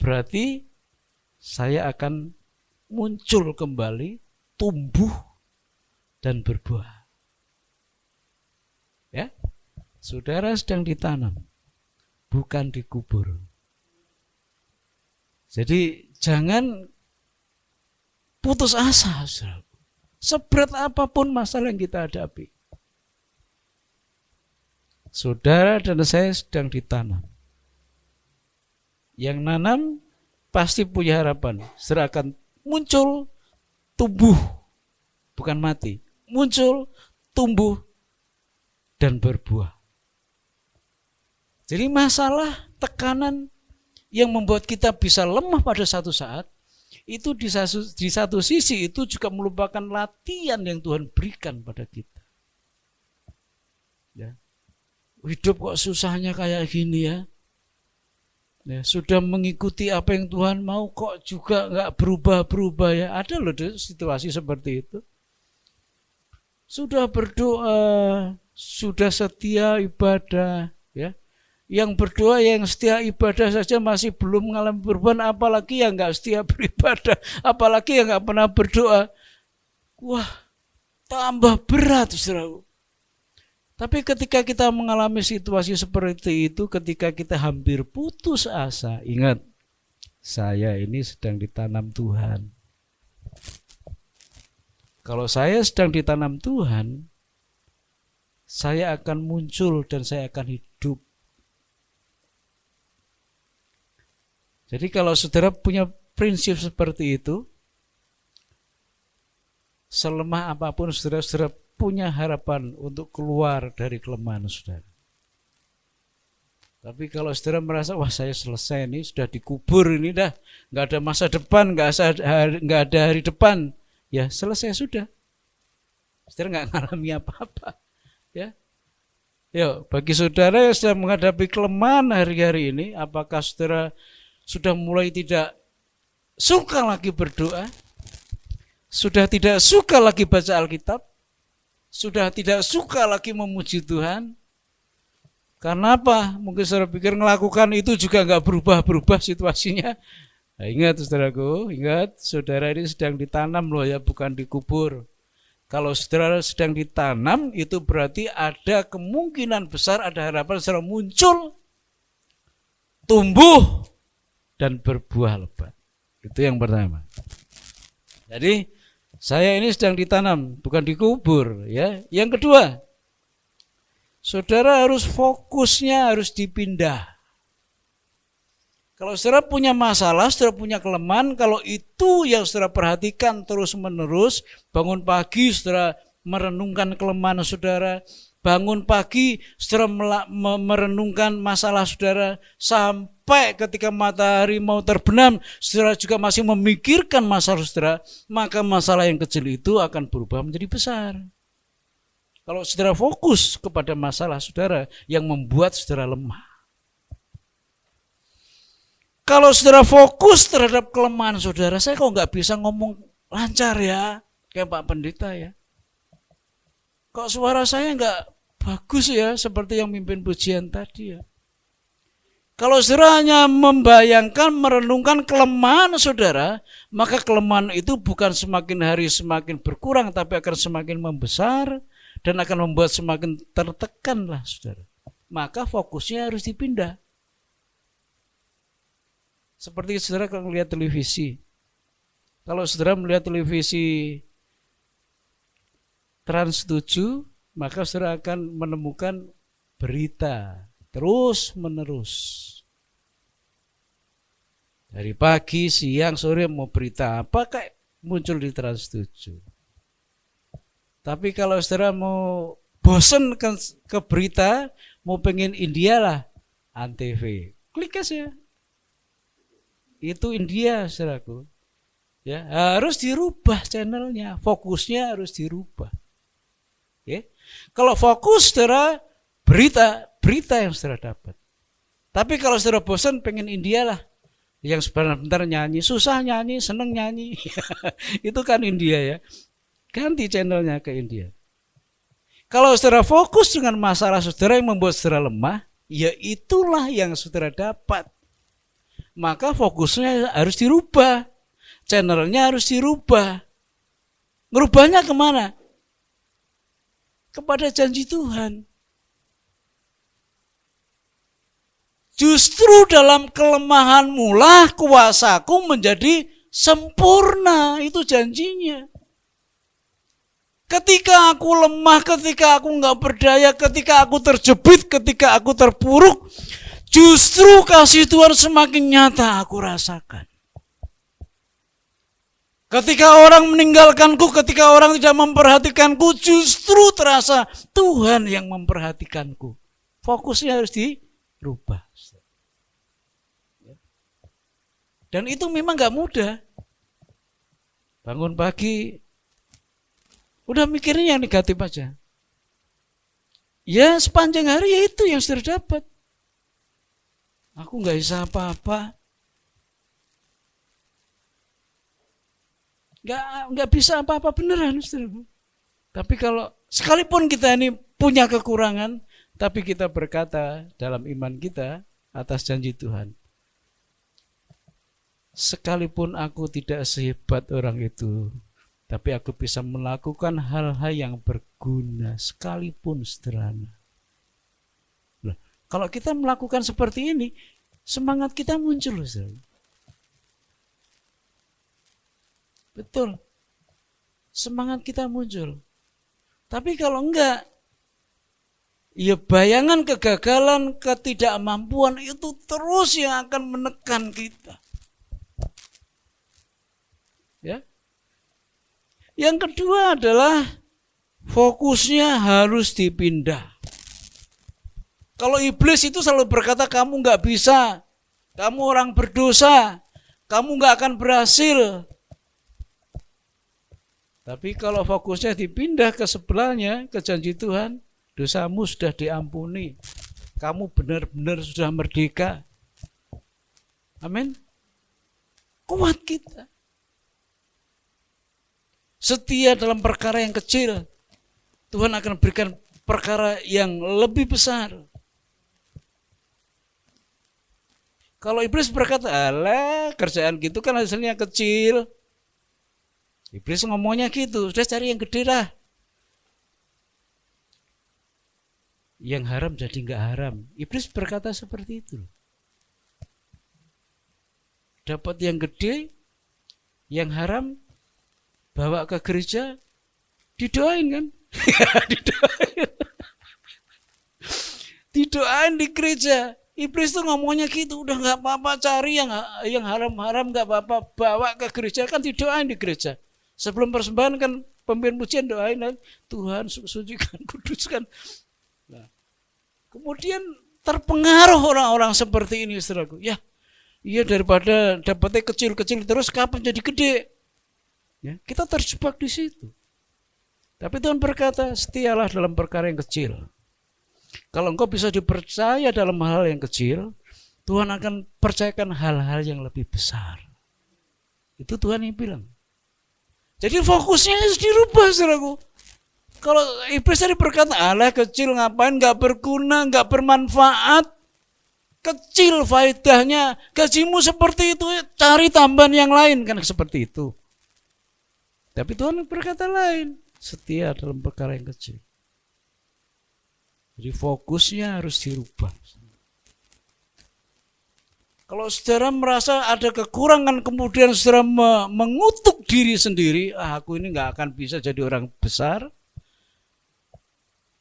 berarti saya akan muncul kembali, tumbuh, dan berbuah. Ya, saudara sedang ditanam, bukan dikubur. Jadi jangan putus asa, saudara. Seberat apapun masalah yang kita hadapi, saudara dan saya sedang ditanam. Yang nanam pasti punya harapan, saudara akan muncul, tumbuh, bukan mati, muncul, tumbuh, dan berbuah. Jadi masalah, tekanan yang membuat kita bisa lemah pada satu saat, itu di satu sisi itu juga merupakan latihan yang Tuhan berikan pada kita. Ya. Hidup kok susahnya kayak gini ya. Ya, sudah mengikuti apa yang Tuhan mau kok juga nggak berubah-berubah ya. Ada loh situasi seperti itu. Sudah berdoa, sudah setia ibadah, ya. Yang berdoa, yang setia ibadah saja masih belum mengalami perubahan, apalagi yang nggak setia beribadah, apalagi yang nggak pernah berdoa. Wah, tambah berat, saudara. Tapi ketika kita mengalami situasi seperti itu, ketika kita hampir putus asa, ingat, saya ini sedang ditanam Tuhan. Kalau saya sedang ditanam Tuhan, saya akan muncul dan saya akan hidup. Jadi kalau saudara punya prinsip seperti itu, selemah apapun saudara punya harapan untuk keluar dari kelemahan saudara. Tapi kalau saudara merasa, wah saya selesai ini, sudah dikubur ini dah, nggak ada masa depan, nggak ada hari depan, ya selesai sudah. Saudara nggak ngalami apa-apa, ya. Yo, bagi saudara yang sedang menghadapi kelemahan hari-hari ini, apakah saudara sudah mulai tidak suka lagi berdoa, sudah tidak suka lagi baca Alkitab, sudah tidak suka lagi memuji Tuhan? Karena apa? Mungkin saudara pikir melakukan itu juga nggak berubah-berubah situasinya. Nah, ingat saudaraku, ingat saudara ini sedang ditanam loh ya, bukan dikubur. Kalau saudara sedang ditanam, itu berarti ada kemungkinan besar, ada harapan saudara muncul, tumbuh, dan berbuah lebat. Itu yang pertama. Jadi saya ini sedang ditanam, bukan dikubur, ya. Yang kedua, saudara harus fokusnya harus dipindah. Kalau saudara punya masalah, saudara punya kelemahan, kalau itu yang saudara perhatikan terus-menerus, bangun pagi saudara merenungkan kelemahan saudara, bangun pagi saudara merenungkan masalah saudara, sampai ketika matahari mau terbenam, saudara juga masih memikirkan masalah saudara, maka masalah yang kecil itu akan berubah menjadi besar. Kalau saudara fokus kepada masalah saudara yang membuat saudara lemah. Kalau saudara fokus terhadap kelemahan saudara, saya kok nggak bisa ngomong lancar ya, kayak Pak Pendeta ya. Kok suara saya nggak bagus ya, seperti yang mimpin pujian tadi ya. Kalau saudara hanya membayangkan, merenungkan kelemahan saudara, maka kelemahan itu bukan semakin hari semakin berkurang, tapi akan semakin membesar dan akan membuat semakin tertekanlah saudara. Maka fokusnya harus dipindah. Seperti saudara kalau melihat televisi. Kalau saudara melihat televisi Trans 7, maka saudara akan menemukan berita terus menerus. Dari pagi, siang, sore mau berita apa kayak muncul di Trans 7. Tapi kalau saudara mau bosen ke berita, mau pengen India lah, Antv. Klik aja. Itu India, saudaraku. Ya, harus dirubah channelnya, fokusnya harus dirubah. Ya. Kalau fokus saudara berita yang saudara dapat. Tapi kalau saudara bosan pengen India lah, yang sebentar nyanyi, susah nyanyi, seneng nyanyi, itu kan India ya. Ganti channelnya ke India. Kalau saudara fokus dengan masalah saudara yang membuat saudara lemah, ya itulah yang saudara dapat. Maka fokusnya harus dirubah, channelnya harus dirubah. Ngerubahnya kemana? Kepada janji Tuhan. Justru dalam kelemahanmu lah kuasaku menjadi sempurna. Itu janjinya. Ketika aku lemah, ketika aku nggak berdaya, ketika aku terjepit, ketika aku terpuruk, justru kasih Tuhan semakin nyata aku rasakan. Ketika orang meninggalkanku, ketika orang tidak memperhatikanku, justru terasa Tuhan yang memperhatikanku. Fokusnya harus dirubah. Dan itu memang gak mudah. Bangun pagi, udah mikirnya yang negatif aja. Ya sepanjang hari ya itu yang sudah dapat. Aku gak bisa apa-apa. Gak bisa apa-apa beneran. Saudara. Tapi kalau sekalipun kita ini punya kekurangan, tapi kita berkata dalam iman kita atas janji Tuhan. Sekalipun aku tidak sehebat orang itu, tapi aku bisa melakukan hal-hal yang berguna sekalipun sederhana. Nah, kalau kita melakukan seperti ini, semangat kita muncul. Betul. Semangat kita muncul. Tapi kalau enggak, ya bayangan kegagalan, ketidakmampuan itu terus yang akan menekan kita. Ya. Yang kedua adalah fokusnya harus dipindah. Kalau iblis itu selalu berkata kamu nggak bisa, kamu orang berdosa, kamu nggak akan berhasil. Tapi kalau fokusnya dipindah ke sebelahnya, ke janji Tuhan, dosamu sudah diampuni, kamu benar-benar sudah merdeka. Amin. Kuat kita. Setia dalam perkara yang kecil, Tuhan akan berikan perkara yang lebih besar. Kalau iblis berkata, alah kerjaan gitu kan hasilnya kecil. Iblis ngomongnya gitu, sudah cari yang gede lah. Yang haram jadi enggak haram. Iblis berkata seperti itu. Dapat yang gede, yang haram, bawa ke gereja, didoain kan? Didoain di gereja. Iblis tuh ngomongnya gitu, udah nggak apa-apa cari yang haram-haram nggak apa-apa, bawa ke gereja kan didoain di gereja. Sebelum persembahan kan pemimpin pujian doain kan, Tuhan sucikan, kuduskan. Nah, kemudian terpengaruh orang-orang seperti ini, saudaraku. Ya, iya daripada dapatnya kecil-kecil terus kapan jadi gede? Ya, kita terjebak di situ. Tapi Tuhan berkata, setialah dalam perkara yang kecil. Kalau engkau bisa dipercaya dalam hal yang kecil, Tuhan akan percayakan hal-hal yang lebih besar. Itu Tuhan yang bilang. Jadi fokusnya harus dirubah, saudaraku. Kalau iblis tadi berkata, alah kecil ngapain, gak berguna, gak bermanfaat. Kecil faedahnya, gajimu seperti itu, cari tambahan yang lain. Kan seperti itu. Tapi Tuhan berkata lain, setia dalam perkara yang kecil. Jadi fokusnya harus dirubah. Kalau saudara merasa ada kekurangan kemudian saudara mengutuk diri sendiri, aku ini gak akan bisa jadi orang besar.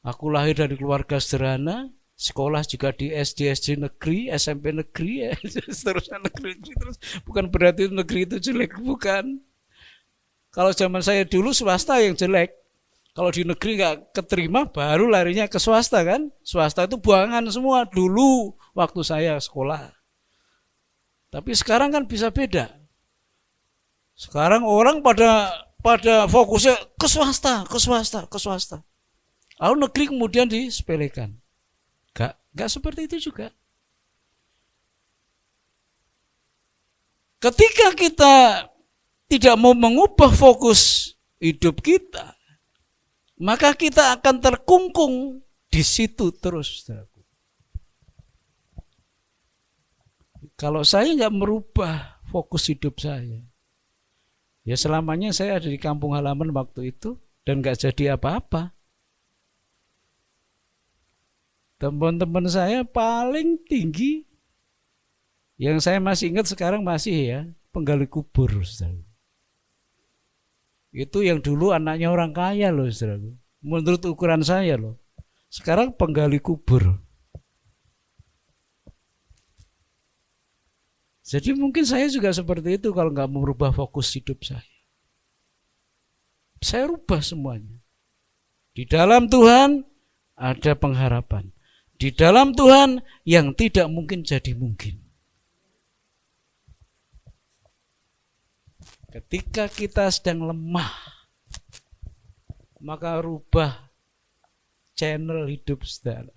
Aku lahir dari keluarga sederhana, sekolah juga di SD negeri, SMP negeri, ya, seterusnya negeri terus. Bukan berarti negeri itu jelek, bukan. Kalau zaman saya dulu swasta yang jelek. Kalau di negeri gak keterima baru larinya ke swasta kan. Swasta itu buangan semua dulu waktu saya sekolah. Tapi sekarang kan bisa beda. Sekarang orang pada fokusnya ke swasta. Lalu negeri kemudian disepelekan. Gak seperti itu juga. Ketika kita tidak mau mengubah fokus hidup kita, maka kita akan terkungkung di situ terus, saudaraku. Kalau saya nggak merubah fokus hidup saya, ya selamanya saya ada di kampung halaman waktu itu dan nggak jadi apa-apa. Teman-teman saya paling tinggi, yang saya masih ingat sekarang masih ya, penggali kubur, saudara. Itu yang dulu anaknya orang kaya loh, saudara. Menurut ukuran saya loh. Sekarang penggali kubur. Jadi mungkin saya juga seperti itu kalau nggak merubah fokus hidup saya. Saya rubah semuanya. Di dalam Tuhan ada pengharapan. Di dalam Tuhan yang tidak mungkin jadi mungkin. Ketika kita sedang lemah, maka rubah channel hidup saudara.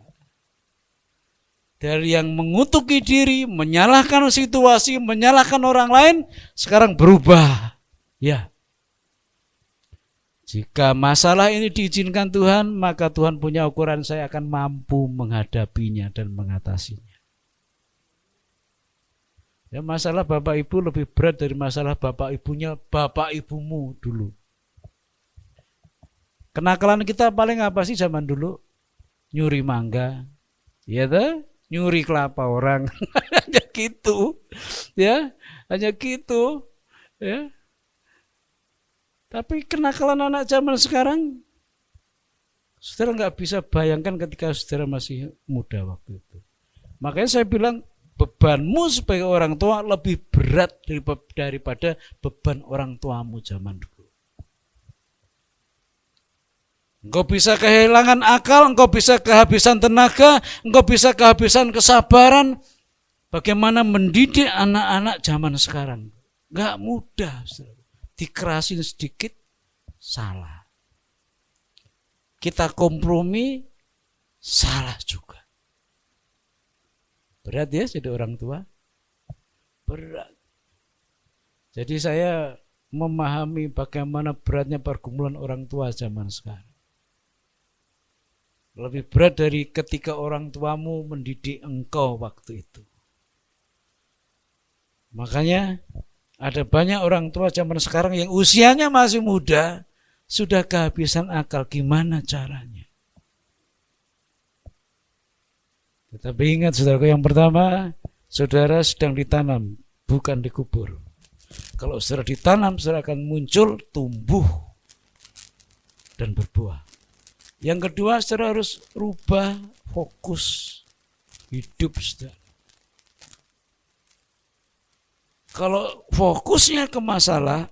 Dari yang mengutuki diri, menyalahkan situasi, menyalahkan orang lain, sekarang berubah. Ya. Jika masalah ini diizinkan Tuhan, maka Tuhan punya ukuran saya akan mampu menghadapinya dan mengatasinya. Ya, masalah bapak ibu lebih berat dari masalah bapak ibunya bapak ibumu dulu. Kenakalan kita paling apa sih zaman dulu? Nyuri mangga, ya toh? Nyuri kelapa orang, hanya gitu, ya, hanya gitu, ya. Tapi kenakalan anak zaman sekarang, saudara nggak bisa bayangkan ketika saudara masih muda waktu itu. Makanya saya bilang bebanmu sebagai orang tua lebih berat daripada beban orang tuamu zaman dulu. Engkau bisa kehilangan akal, engkau bisa kehabisan tenaga, engkau bisa kehabisan kesabaran. Bagaimana mendidik anak-anak zaman sekarang? Gak mudah, dikerasin sedikit, salah. Kita kompromi, salah juga. Berat ya jadi orang tua? Berat. Jadi saya memahami bagaimana beratnya pergumulan orang tua zaman sekarang. Lebih berat dari ketika orang tuamu mendidik engkau waktu itu. Makanya ada banyak orang tua zaman sekarang yang usianya masih muda, sudah kehabisan akal. Gimana caranya? Tetapi ingat saudara, yang pertama, saudara sedang ditanam, bukan dikubur. Kalau saudara ditanam, saudara akan muncul, tumbuh, dan berbuah. Yang kedua, saudara harus rubah fokus hidup saudara. Kalau fokusnya ke masalah,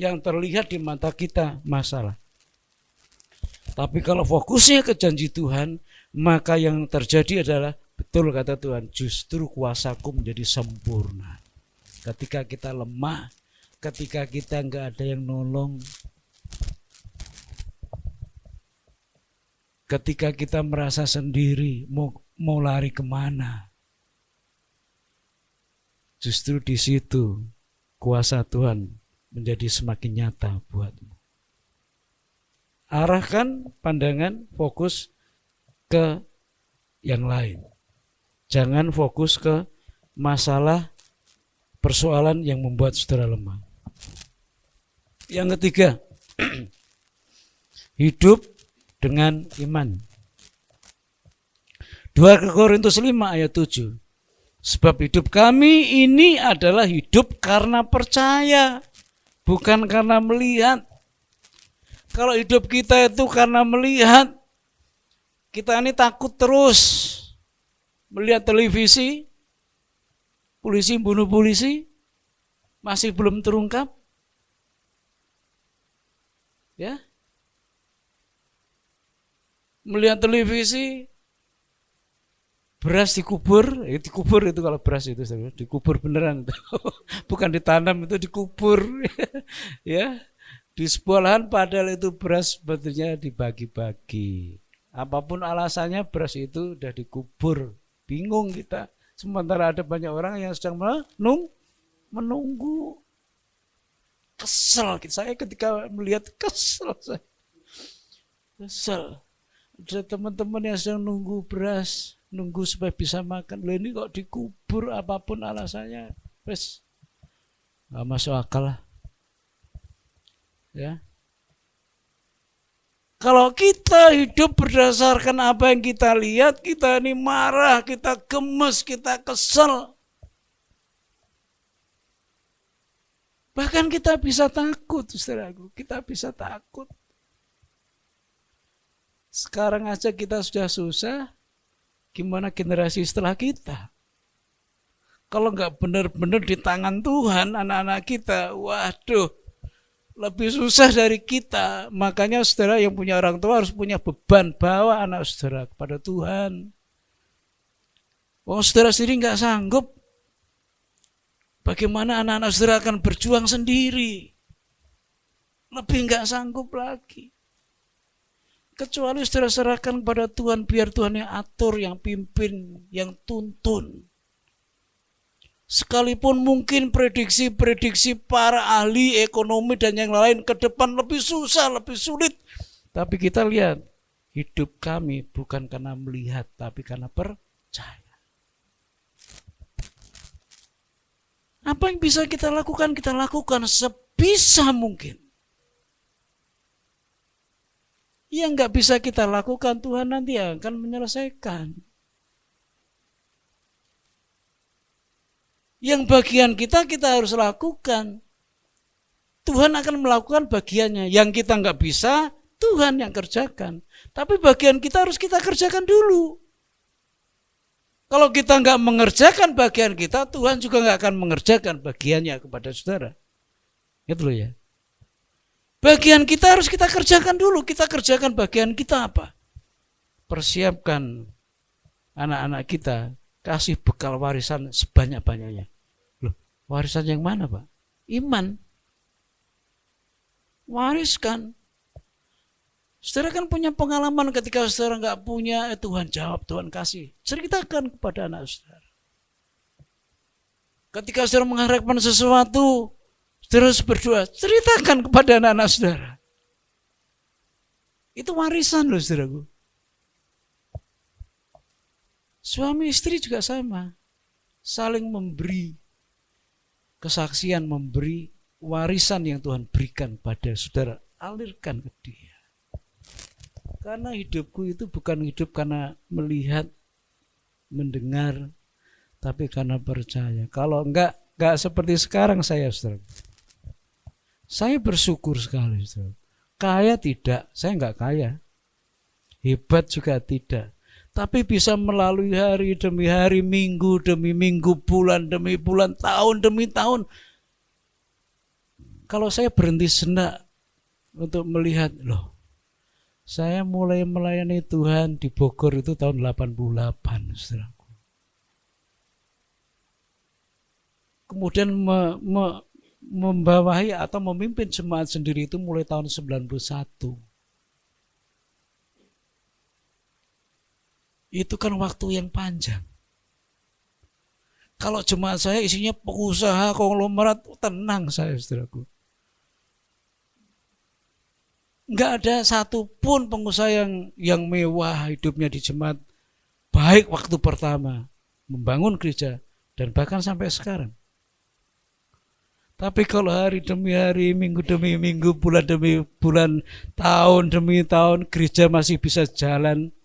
yang terlihat di mata kita masalah. Tapi kalau fokusnya ke janji Tuhan, maka yang terjadi adalah, betul kata Tuhan, justru kuasaku menjadi sempurna. Ketika kita lemah, ketika kita enggak ada yang nolong, ketika kita merasa sendiri, mau lari kemana? justru di situ kuasa Tuhan menjadi semakin nyata buatmu. Arahkan pandangan fokus ke yang lain. Jangan fokus ke masalah persoalan yang membuat saudara lemah. Yang ketiga, hidup dengan iman. 2 Korintus 5 ayat 7. Sebab hidup kami ini adalah hidup karena percaya, bukan karena melihat. Kalau hidup kita itu karena melihat, kita ini takut terus melihat televisi, polisi bunuh polisi, masih belum terungkap. Ya. Melihat televisi, beras dikubur itu kalau beras itu dikubur beneran, bukan ditanam, itu dikubur, ya, di sebuah lahan, padahal itu beras sebetulnya dibagi-bagi. Apapun alasannya, beras itu udah dikubur, bingung kita. Sementara ada banyak orang yang sedang menunggu, kesel. Saya ketika melihat kesel. Ada teman-teman yang sedang nunggu beras, nunggu supaya bisa makan. Loh, ini kok dikubur, apapun alasannya, wes nggak masuk akal lah. Ya. Kalau kita hidup berdasarkan apa yang kita lihat, kita ini marah, kita gemes, kita kesel. Bahkan kita bisa takut, saudaraku, kita bisa takut. Sekarang aja kita sudah susah, gimana generasi setelah kita? Kalau nggak benar-benar di tangan Tuhan, anak-anak kita, waduh, lebih susah dari kita. Makanya saudara yang punya orang tua harus punya beban bawa anak saudara kepada Tuhan. Wong saudara sendiri nggak sanggup, bagaimana anak-anak saudara akan berjuang sendiri? Lebih nggak sanggup lagi. Kecuali saudara serahkan kepada Tuhan, biar Tuhan yang atur, yang pimpin, yang tuntun. Sekalipun mungkin prediksi-prediksi para ahli ekonomi dan yang lain ke depan lebih susah, lebih sulit. Tapi kita lihat, hidup kami bukan karena melihat, tapi karena percaya. Apa yang bisa kita lakukan sebisa mungkin. Yang nggak bisa kita lakukan, Tuhan nanti akan menyelesaikan. Yang bagian kita harus lakukan. Tuhan akan melakukan bagiannya. Yang kita nggak bisa, Tuhan yang kerjakan. Tapi bagian kita harus kita kerjakan dulu. Kalau kita nggak mengerjakan bagian kita, Tuhan juga nggak akan mengerjakan bagiannya kepada saudara. Itu loh ya. Bagian kita harus kita kerjakan dulu. Kita kerjakan bagian kita apa? Persiapkan anak-anak kita, kasih bekal warisan sebanyak-banyaknya. Loh, warisan yang mana, Pak? Iman. Wariskan. Saudara kan punya pengalaman ketika saudara nggak punya, Tuhan jawab, Tuhan kasih. Ceritakan kepada anak saudara. Ketika saudara mengharapkan sesuatu, saudara harus berdoa, ceritakan kepada anak-anak saudara. Itu warisan loh saudaraku. Suami istri juga sama. Saling memberi kesaksian, memberi warisan yang Tuhan berikan pada saudara. Alirkan ke dia. Karena hidupku itu bukan hidup karena melihat, mendengar, tapi karena percaya. Kalau enggak seperti sekarang saya, saudara. Saya bersyukur sekali, saudara. Kaya tidak, saya enggak kaya. Hebat juga tidak. Tapi bisa melalui hari demi hari, minggu demi minggu, bulan demi bulan, tahun demi tahun. Kalau saya berhenti sejenak untuk melihat, loh, saya mulai melayani Tuhan di Bogor itu tahun 88, saudaraku. Kemudian membawahi atau memimpin jemaat sendiri itu mulai tahun 91. Itu kan waktu yang panjang. Kalau jemaat saya isinya pengusaha, konglomerat, tenang saya saudaraku. Enggak ada satupun pengusaha yang mewah hidupnya di jemaat. Baik waktu pertama membangun gereja dan bahkan sampai sekarang. Tapi kalau hari demi hari, minggu demi minggu, bulan demi bulan, tahun demi tahun, gereja masih bisa jalan.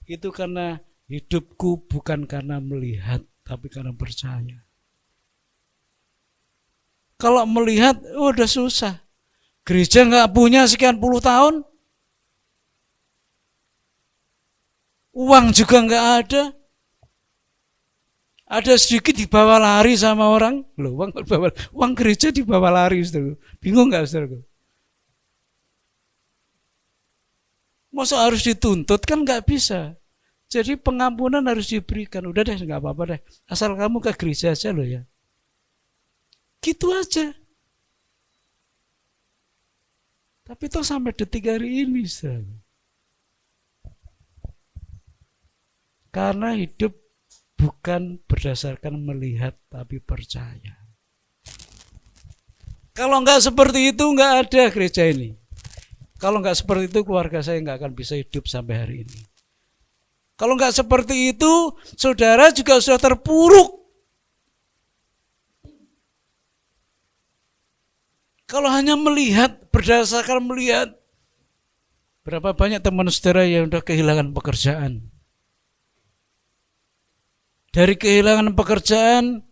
Itu karena hidupku bukan karena melihat, tapi karena percaya. Kalau melihat, udah susah. Gereja nggak punya sekian puluh tahun. Uang juga nggak ada. Ada sedikit dibawa lari sama orang. Loh, uang gereja dibawa lari, saudara. Bingung nggak, saudara? Masa harus dituntut? Kan nggak bisa. Jadi pengampunan harus diberikan. Udah deh, nggak apa-apa deh. Asal kamu ke gereja aja loh ya. Gitu aja. Tapi toh sampai detik hari ini, saudara. Karena hidup bukan berdasarkan melihat tapi percaya. Kalau enggak seperti itu enggak ada gereja ini. Kalau enggak seperti itu keluarga saya enggak akan bisa hidup sampai hari ini. Kalau enggak seperti itu saudara juga sudah terpuruk. Kalau hanya melihat, berdasarkan melihat, berapa banyak teman saudara yang sudah kehilangan pekerjaan. Dari kehilangan pekerjaan,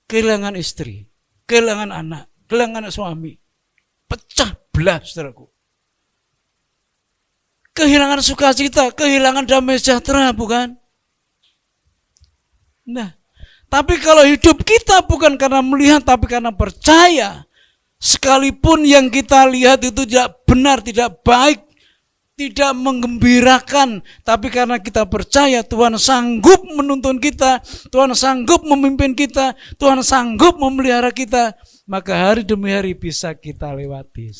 kehilangan istri, kehilangan anak, kehilangan suami. Pecah belah, saudaraku. Kehilangan sukacita, kehilangan damai sejahtera, bukan? Nah, tapi kalau hidup kita bukan karena melihat, tapi karena percaya. Sekalipun yang kita lihat itu tidak benar, tidak baik, tidak menggembirakan, tapi karena kita percaya Tuhan sanggup menuntun kita, Tuhan sanggup memimpin kita, Tuhan sanggup memelihara kita, maka hari demi hari bisa kita lewati.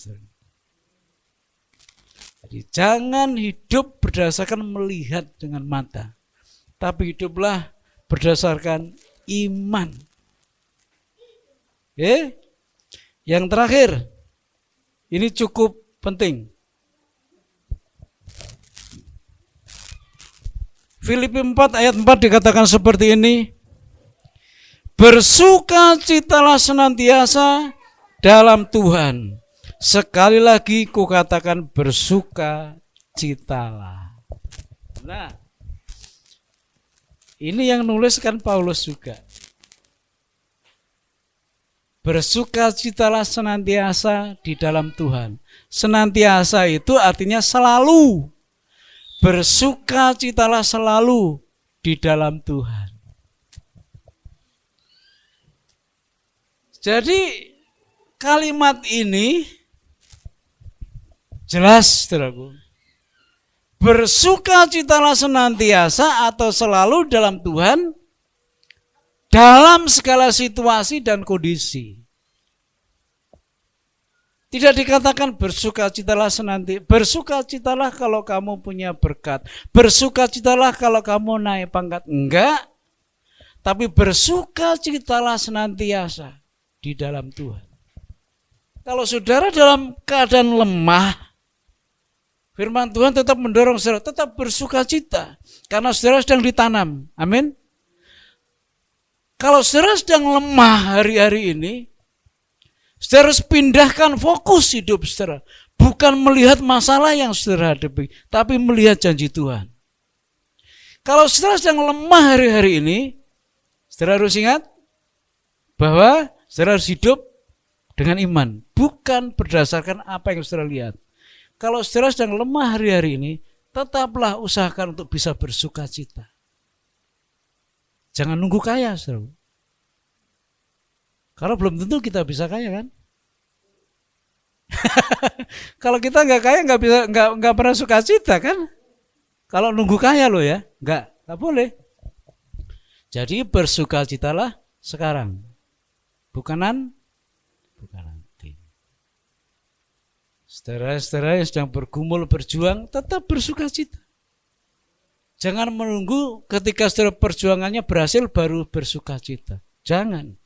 Jadi jangan hidup berdasarkan melihat dengan mata, tapi hiduplah berdasarkan iman. Yang terakhir, ini cukup penting. Filipi 4 ayat 4 dikatakan seperti ini. Bersukacitalah senantiasa dalam Tuhan. Sekali lagi kukatakan bersukacitalah. Nah, ini yang nuliskan Paulus juga. Bersukacitalah senantiasa di dalam Tuhan. Senantiasa itu artinya selalu. Bersukacitalah selalu di dalam Tuhan. Jadi kalimat ini jelas, saudaraku. Bersukacitalah senantiasa atau selalu dalam Tuhan dalam segala situasi dan kondisi. Tidak dikatakan bersukacitalah senantiasa. Bersukacitalah kalau kamu punya berkat. Bersukacitalah kalau kamu naik pangkat. Enggak. Tapi bersukacitalah senantiasa di dalam Tuhan. Kalau saudara dalam keadaan lemah, firman Tuhan tetap mendorong saudara, tetap bersukacita. Karena saudara sedang ditanam. Amin. Kalau saudara sedang lemah hari-hari ini, saudara harus pindahkan fokus hidup saudara. Bukan melihat masalah yang saudara hadapi, tapi melihat janji Tuhan. Kalau saudara sedang lemah hari-hari ini, saudara harus ingat bahwa saudara harus hidup dengan iman. Bukan berdasarkan apa yang saudara lihat. Kalau saudara sedang lemah hari-hari ini, tetaplah usahakan untuk bisa bersukacita. Jangan nunggu kaya, saudara. Karena belum tentu kita bisa kaya, kan? Kalau kita nggak kaya nggak pernah sukacita, kan? Kalau nunggu kaya loh ya, nggak boleh. Jadi bersukacitalah sekarang, bukan nanti. Saudara-saudara yang sedang bergumul berjuang tetap bersukacita. Jangan menunggu ketika saudara perjuangannya berhasil baru bersukacita. Jangan.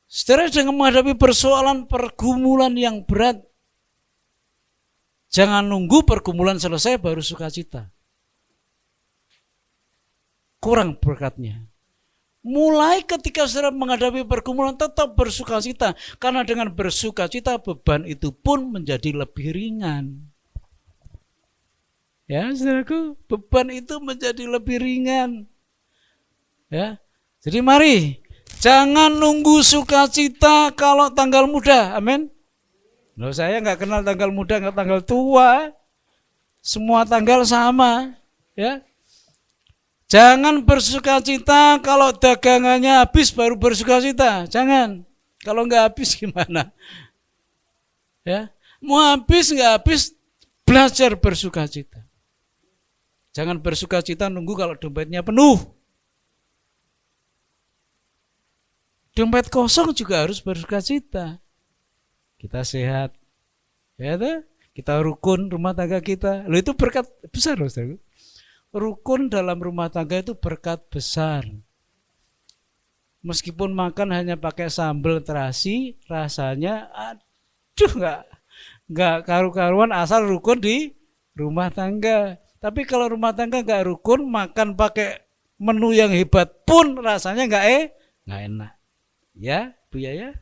Saudara jangan menghadapi persoalan pergumulan yang berat. Jangan nunggu pergumulan selesai baru sukacita. Kurang berkatnya. Mulai ketika saudara menghadapi pergumulan tetap bersukacita. Karena dengan bersukacita beban itu pun menjadi lebih ringan. Ya, saudaraku, beban itu menjadi lebih ringan. Ya. Jadi mari, jangan nunggu sukacita kalau tanggal muda. Amin. Loh, saya nggak kenal tanggal muda, nggak tanggal tua. Semua tanggal sama, ya. Jangan bersukacita kalau dagangannya habis baru bersukacita. Jangan. Kalau nggak habis gimana? Ya, mau habis nggak habis, belajar bersukacita. Jangan bersukacita nunggu kalau dompetnya penuh. Dompet kosong juga harus bersukacita. Kita sehat, ya tuh? Kita rukun rumah tangga kita. Loh, itu berkat besar loh, saudara. Rukun dalam rumah tangga itu berkat besar. Meskipun makan hanya pakai sambal terasi, rasanya aduh nggak karu-karuan asal rukun di rumah tangga. Tapi kalau rumah tangga nggak rukun, makan pakai menu yang hebat pun rasanya nggak enak. Ya, Bu ya.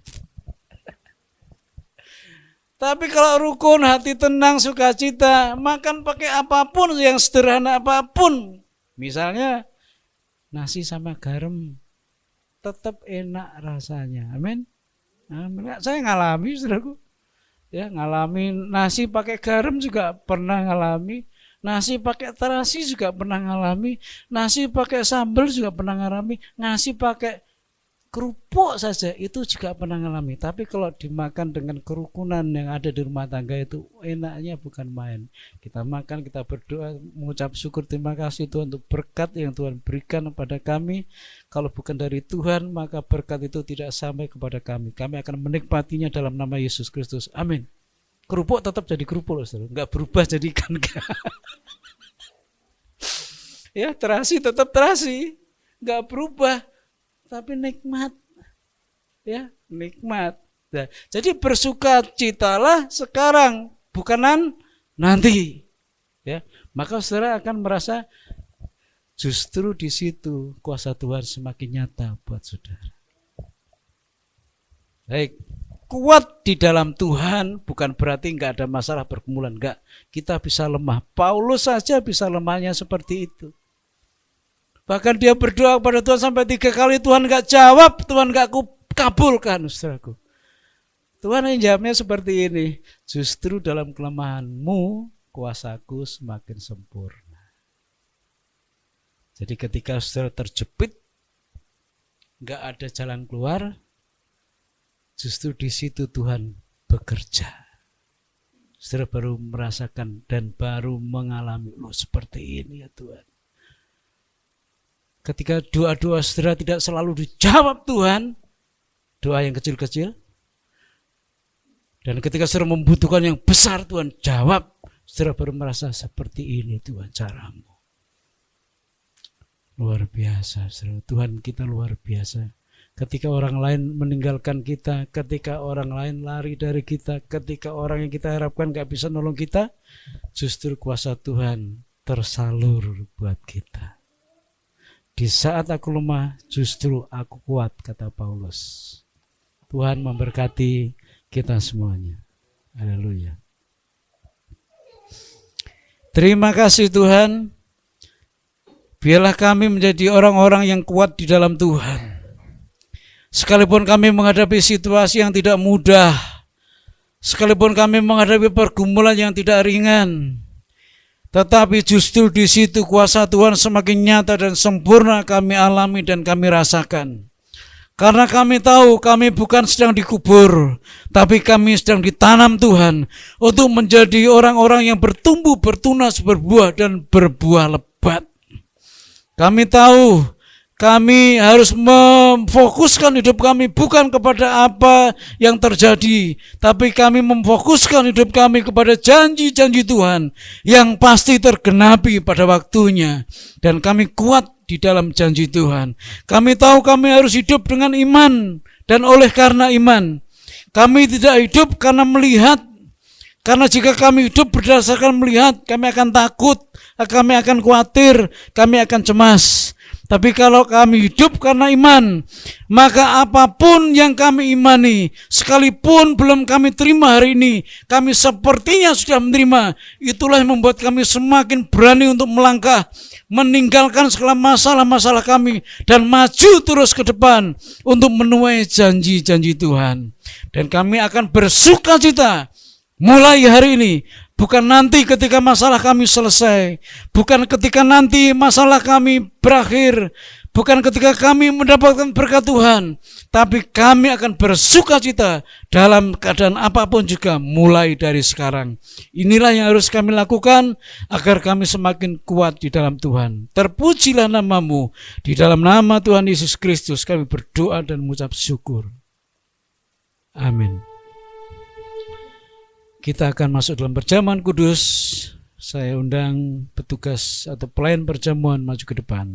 Tapi kalau rukun, hati tenang, sukacita, makan pakai apapun yang sederhana apapun. Misalnya nasi sama garam, tetap enak rasanya. Amin. Amin. Saya ngalami, saudaraku. Ya, ngalami nasi pakai garam juga pernah ngalami. Nasi pakai terasi juga pernah ngalami. Nasi pakai sambal juga pernah ngalami. Nasi pakai kerupuk saja itu juga pernah ngalami. Tapi kalau dimakan dengan kerukunan yang ada di rumah tangga itu enaknya bukan main. Kita makan, kita berdoa, mengucap syukur, terima kasih Tuhan untuk berkat yang Tuhan berikan kepada kami. Kalau bukan dari Tuhan maka berkat itu tidak sampai kepada kami. Kami akan menikmatinya dalam nama Yesus Kristus. Amin. Kerupuk tetap jadi kerupuk loh, saudara. Enggak berubah jadi ikan. Ya, terasi tetap terasi, enggak berubah, tapi nikmat. Ya, nikmat. Nah, jadi bersukacitalah sekarang, bukan nanti. Ya, maka saudara akan merasa justru di situ kuasa Tuhan semakin nyata buat saudara. Baik. Kuat di dalam Tuhan bukan berarti enggak ada masalah pergumulan, enggak. Kita bisa lemah. Paulus saja bisa lemahnya seperti itu. Bahkan dia berdoa kepada Tuhan sampai 3 kali, Tuhan enggak jawab, Tuhan enggak kabulkan, saudaraku. Tuhan yang jawabnya seperti ini, justru dalam kelemahanmu kuasaku semakin sempurna. Jadi ketika saudara terjepit, enggak ada jalan keluar, justru di situ Tuhan bekerja. Saudara baru merasakan dan baru mengalami, loh seperti ini ya Tuhan. Ketika doa-doa saudara tidak selalu dijawab Tuhan, doa yang kecil-kecil. Dan ketika saudara membutuhkan yang besar Tuhan jawab, saudara baru merasa seperti ini Tuhan caramu. Luar biasa, saudara. Tuhan kita luar biasa. Ketika orang lain meninggalkan kita, ketika orang lain lari dari kita, ketika orang yang kita harapkan gak bisa nolong kita, justru kuasa Tuhan tersalur buat kita. Di saat aku lemah, justru aku kuat, kata Paulus. Tuhan memberkati kita semuanya. Haleluya. Terima kasih Tuhan. Biarlah kami menjadi orang-orang yang kuat di dalam Tuhan. Sekalipun kami menghadapi situasi yang tidak mudah, sekalipun kami menghadapi pergumulan yang tidak ringan, tetapi justru di situ kuasa Tuhan semakin nyata dan sempurna kami alami dan kami rasakan. Karena kami tahu kami bukan sedang dikubur, tapi kami sedang ditanam Tuhan untuk menjadi orang-orang yang bertumbuh, bertunas, berbuah dan berbuah lebat. Kami tahu Kami harus memfokuskan hidup kami bukan kepada apa yang terjadi, tapi kami memfokuskan hidup kami kepada janji-janji Tuhan yang pasti tergenapi pada waktunya. Dan kami kuat di dalam janji Tuhan. Kami tahu kami harus hidup dengan iman, dan oleh karena iman, kami tidak hidup karena melihat. Karena jika kami hidup berdasarkan melihat, kami akan takut, kami akan khawatir, kami akan cemas. Tapi kalau kami hidup karena iman, maka apapun yang kami imani, sekalipun belum kami terima hari ini, kami sepertinya sudah menerima. Itulah yang membuat kami semakin berani untuk melangkah, meninggalkan segala masalah-masalah kami, dan maju terus ke depan untuk menuai janji-janji Tuhan. Dan kami akan bersuka cita mulai hari ini, bukan nanti ketika masalah kami selesai, bukan ketika nanti masalah kami berakhir, bukan ketika kami mendapatkan berkat Tuhan, tapi kami akan bersuka cita dalam keadaan apapun juga mulai dari sekarang. Inilah yang harus kami lakukan agar kami semakin kuat di dalam Tuhan. Terpujilah nama-Mu, di dalam nama Tuhan Yesus Kristus kami berdoa dan mengucap syukur. Amin. Kita akan masuk dalam perjamuan kudus. Saya undang petugas atau pelayan perjamuan maju ke depan.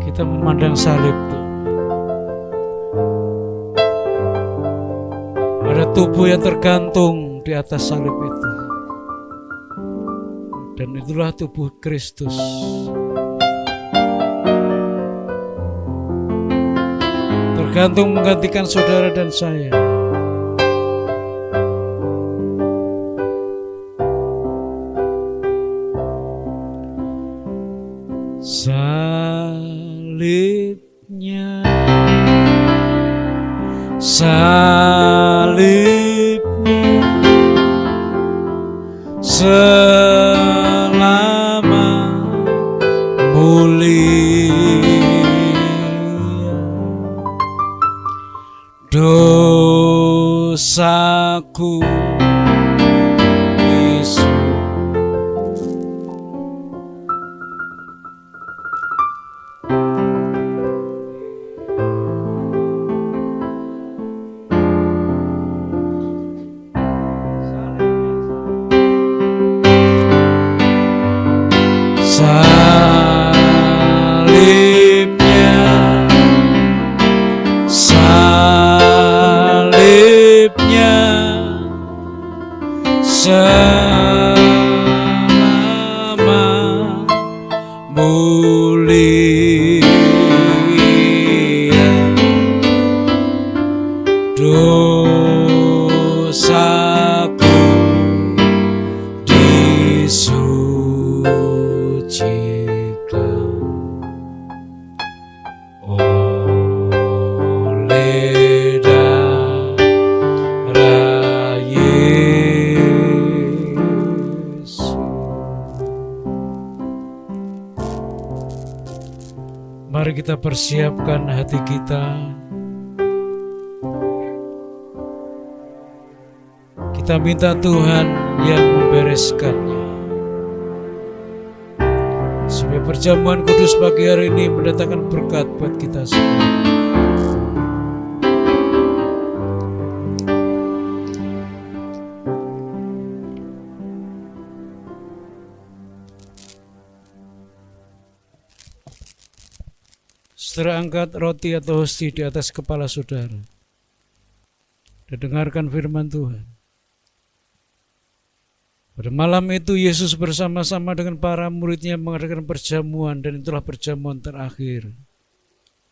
Kita memandang salib tuh. Ada tubuh yang tergantung di atas salib itu. Dan itulah tubuh Kristus. Tergantung menggantikan saudara dan saya. Salibnya selama mulia, dosaku kita persiapkan hati kita. Kita minta Tuhan yang membereskannya, supaya perjamuan kudus pagi hari ini mendatangkan berkat buat kita semua. Saudara angkat roti atau hosti di atas kepala saudara dan dengarkan firman Tuhan. Pada malam itu Yesus bersama-sama dengan para muridnya mengadakan perjamuan, dan itulah perjamuan terakhir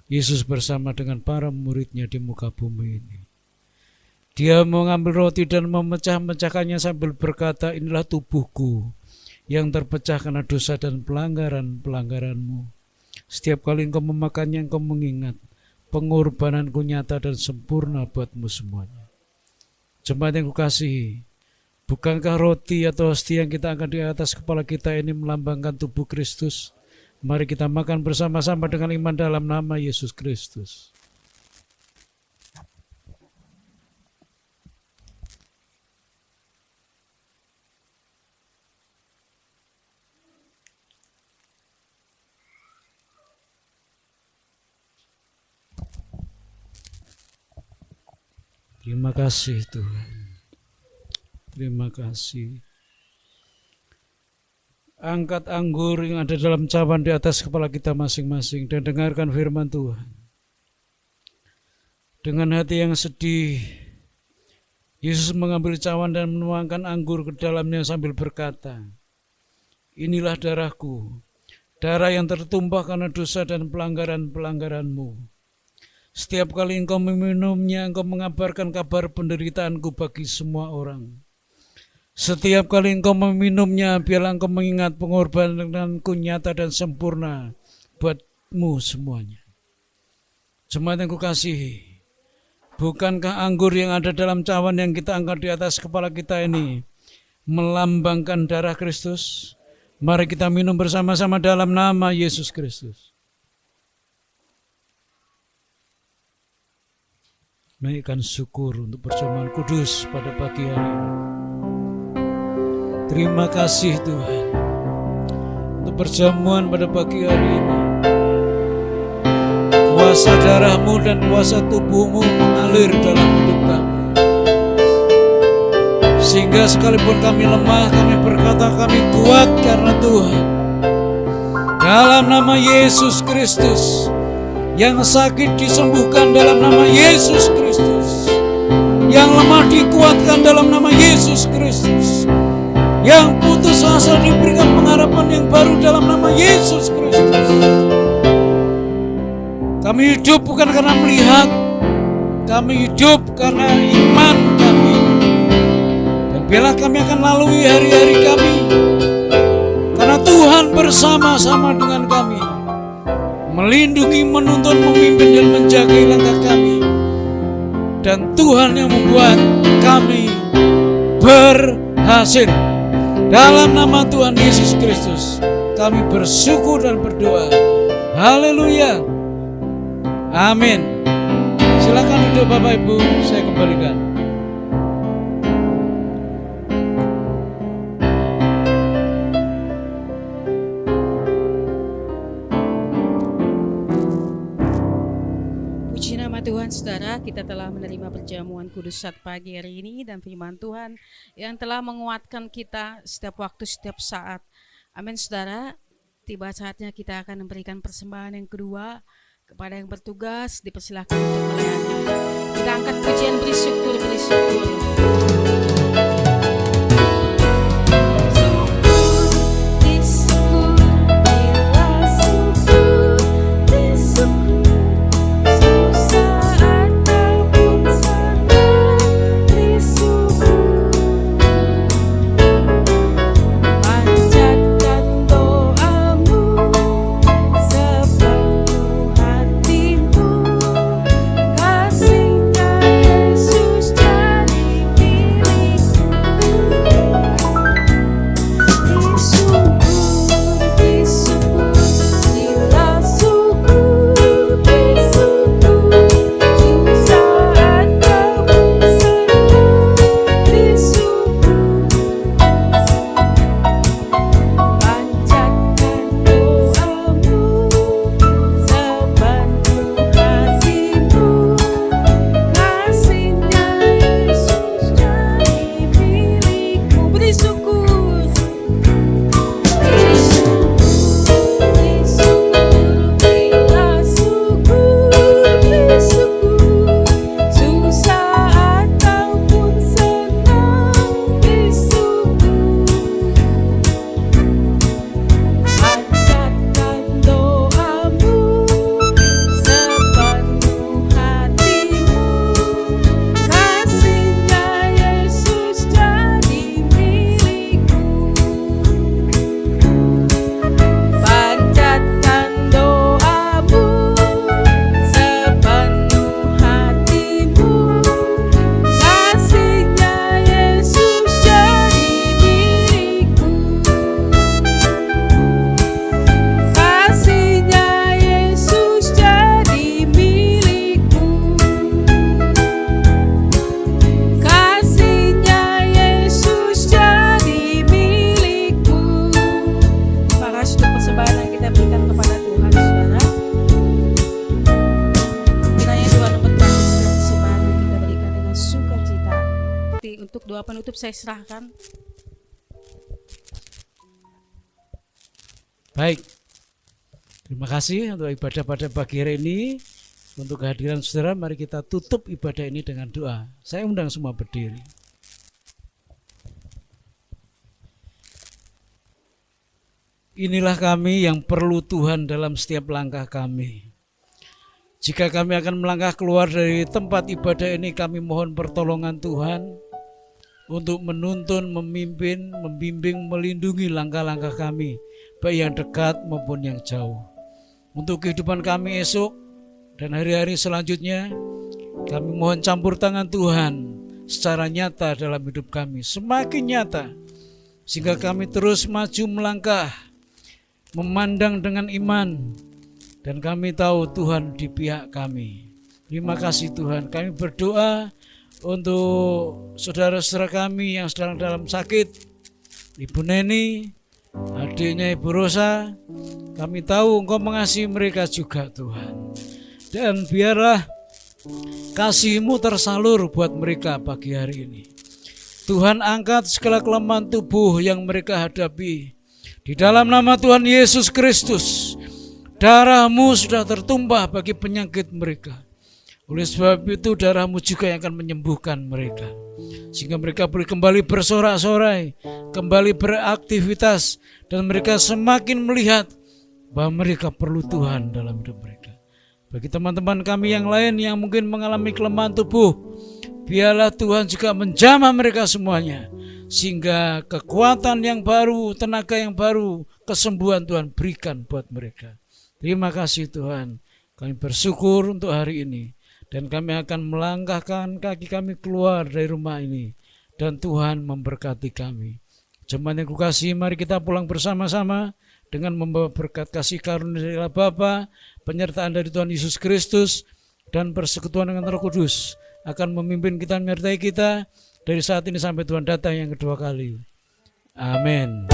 Yesus bersama dengan para muridnya di muka bumi ini. Dia mengambil roti dan memecah-mecahkannya sambil berkata, "Inilah tubuhku yang terpecah karena dosa dan pelanggaran-pelanggaranmu. Setiap kali engkau memakannya, engkau mengingat pengorbananku nyata dan sempurna buatmu semuanya. Jemaat yang kukasihi, bukankah roti atau hostia yang kita angkat di atas kepala kita ini melambangkan tubuh Kristus? Mari kita makan bersama-sama dengan iman dalam nama Yesus Kristus. Terima kasih Tuhan. Terima kasih. Angkat anggur yang ada dalam cawan di atas kepala kita masing-masing dan dengarkan firman Tuhan. Dengan hati yang sedih, Yesus mengambil cawan dan menuangkan anggur ke dalamnya sambil berkata, "Inilah darahku, darah yang tertumpah karena dosa dan pelanggaran-pelanggaranmu. Setiap kali engkau meminumnya, engkau mengabarkan kabar penderitaanku bagi semua orang. Setiap kali engkau meminumnya, biarlah engkau mengingat pengorbananku nyata dan sempurna buatmu semuanya." Jemaat yang kukasihi, bukankah anggur yang ada dalam cawan yang kita angkat di atas kepala kita ini melambangkan darah Kristus? Mari kita minum bersama-sama dalam nama Yesus Kristus. Naikkan syukur untuk perjamuan kudus pada pagi hari ini. Terima kasih Tuhan untuk perjamuan pada pagi hari ini. Kuasa darah-Mu dan kuasa tubuh-Mu mengalir dalam hidup kami. Sehingga sekalipun kami lemah, kami berkata kami kuat karena Tuhan. Dalam nama Yesus Kristus. Yang sakit disembuhkan dalam nama Yesus Kristus. Yang lemah dikuatkan dalam nama Yesus Kristus. Yang putus asa diberikan pengharapan yang baru dalam nama Yesus Kristus. Kami hidup bukan karena melihat, kami hidup karena iman kami. Dan biarlah kami akan lalui hari-hari kami karena Tuhan bersama-sama dengan kami, melindungi, menuntun, memimpin dan menjaga langkah kami. Dan Tuhan yang membuat kami berhasil. Dalam nama Tuhan Yesus Kristus kami bersyukur dan berdoa. Haleluya. Amin. Silakan duduk Bapak Ibu, saya kembalikan. Tuhan, saudara, kita telah menerima perjamuan kudus saat pagi hari ini dan firman Tuhan yang telah menguatkan kita setiap waktu, setiap saat. Amin, saudara. Tiba saatnya kita akan memberikan persembahan yang kedua kepada yang bertugas. Dipersilahkan untuk melayani. Kita angkat pujian bersyukur, bersyukur. Kasihnya Yesus jadi Untuk doa penutup saya serahkan. Baik, terima kasih untuk ibadah pada pagi hari ini. Untuk kehadiran saudara, mari kita tutup ibadah ini dengan doa. Saya undang semua berdiri. Inilah kami yang perlu Tuhan dalam setiap langkah kami. Jika kami akan melangkah keluar dari tempat ibadah ini, kami mohon pertolongan Tuhan untuk menuntun, memimpin, membimbing, melindungi langkah-langkah kami, baik yang dekat maupun yang jauh. Untuk kehidupan kami esok dan hari-hari selanjutnya, kami mohon campur tangan Tuhan secara nyata dalam hidup kami, semakin nyata, sehingga kami terus maju melangkah, memandang dengan iman, dan kami tahu Tuhan di pihak kami. Terima kasih Tuhan. Kami berdoa untuk saudara-saudara kami yang sedang dalam sakit, Ibu Neni, adiknya Ibu Rosa. Kami tahu Engkau mengasihi mereka juga Tuhan. Dan biarlah kasih-Mu tersalur buat mereka pagi hari ini. Tuhan, angkat segala kelemahan tubuh yang mereka hadapi. Di dalam nama Tuhan Yesus Kristus, darah-Mu sudah tertumpah bagi penyakit mereka. Oleh sebab itu darah-Mu juga yang akan menyembuhkan mereka, sehingga mereka boleh kembali bersorak-sorai, kembali beraktivitas, dan mereka semakin melihat bahwa mereka perlu Tuhan dalam hidup mereka. Bagi teman-teman kami yang lain yang mungkin mengalami kelemahan tubuh, biarlah Tuhan juga menjamah mereka semuanya, sehingga kekuatan yang baru, tenaga yang baru, kesembuhan Tuhan berikan buat mereka. Terima kasih Tuhan. Kami bersyukur untuk hari ini, dan kami akan melangkahkan kaki kami keluar dari rumah ini, dan Tuhan memberkati kami. Jemaat yang kukasihi, mari kita pulang bersama-sama dengan membawa berkat kasih karunia dari Allah Bapa, penyertaan dari Tuhan Yesus Kristus, dan persekutuan dengan Roh Kudus akan memimpin kita, menyertai kita dari saat ini sampai Tuhan datang yang kedua kali. Amin.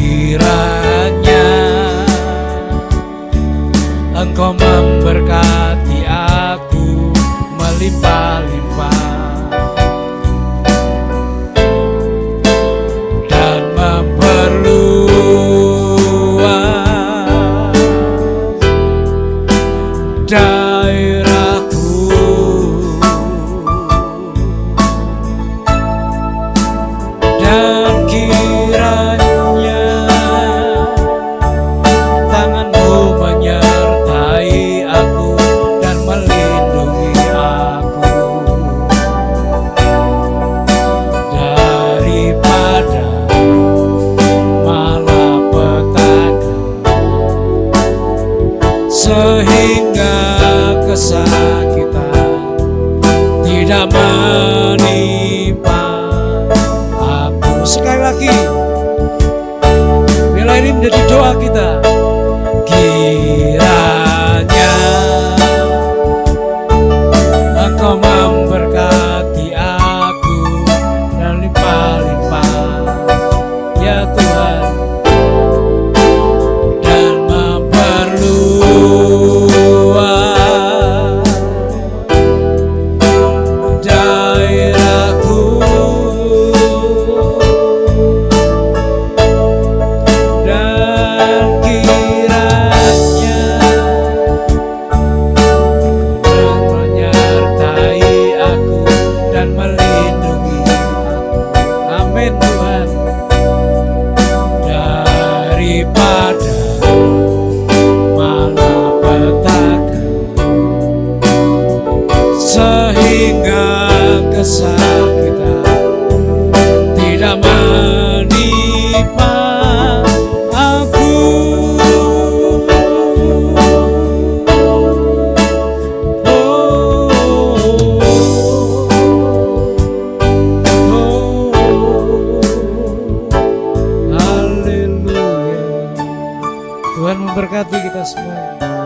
Kiranya Engkau memberkati aku melimpah-limpah dan memperluas daerahku, dan kiranya tangan-Mu menyertai aku dan melindungi aku daripada malapetaka, sehingga kesakitan tidak menimpa aku. Sekali lagi, bila ini menjadi doa kita. Kiranya Engkau memberkati aku dan limpah-limpah, ya Tuhan, dan memperluas daerahku, dan kiranya Tuhan menyertai aku dan melindungi aku. Amin Tuhan. Daripada malapetaka, sehingga kesakitan tidak menimpa aku. Haleluya. Tuhan memberkati kita semua.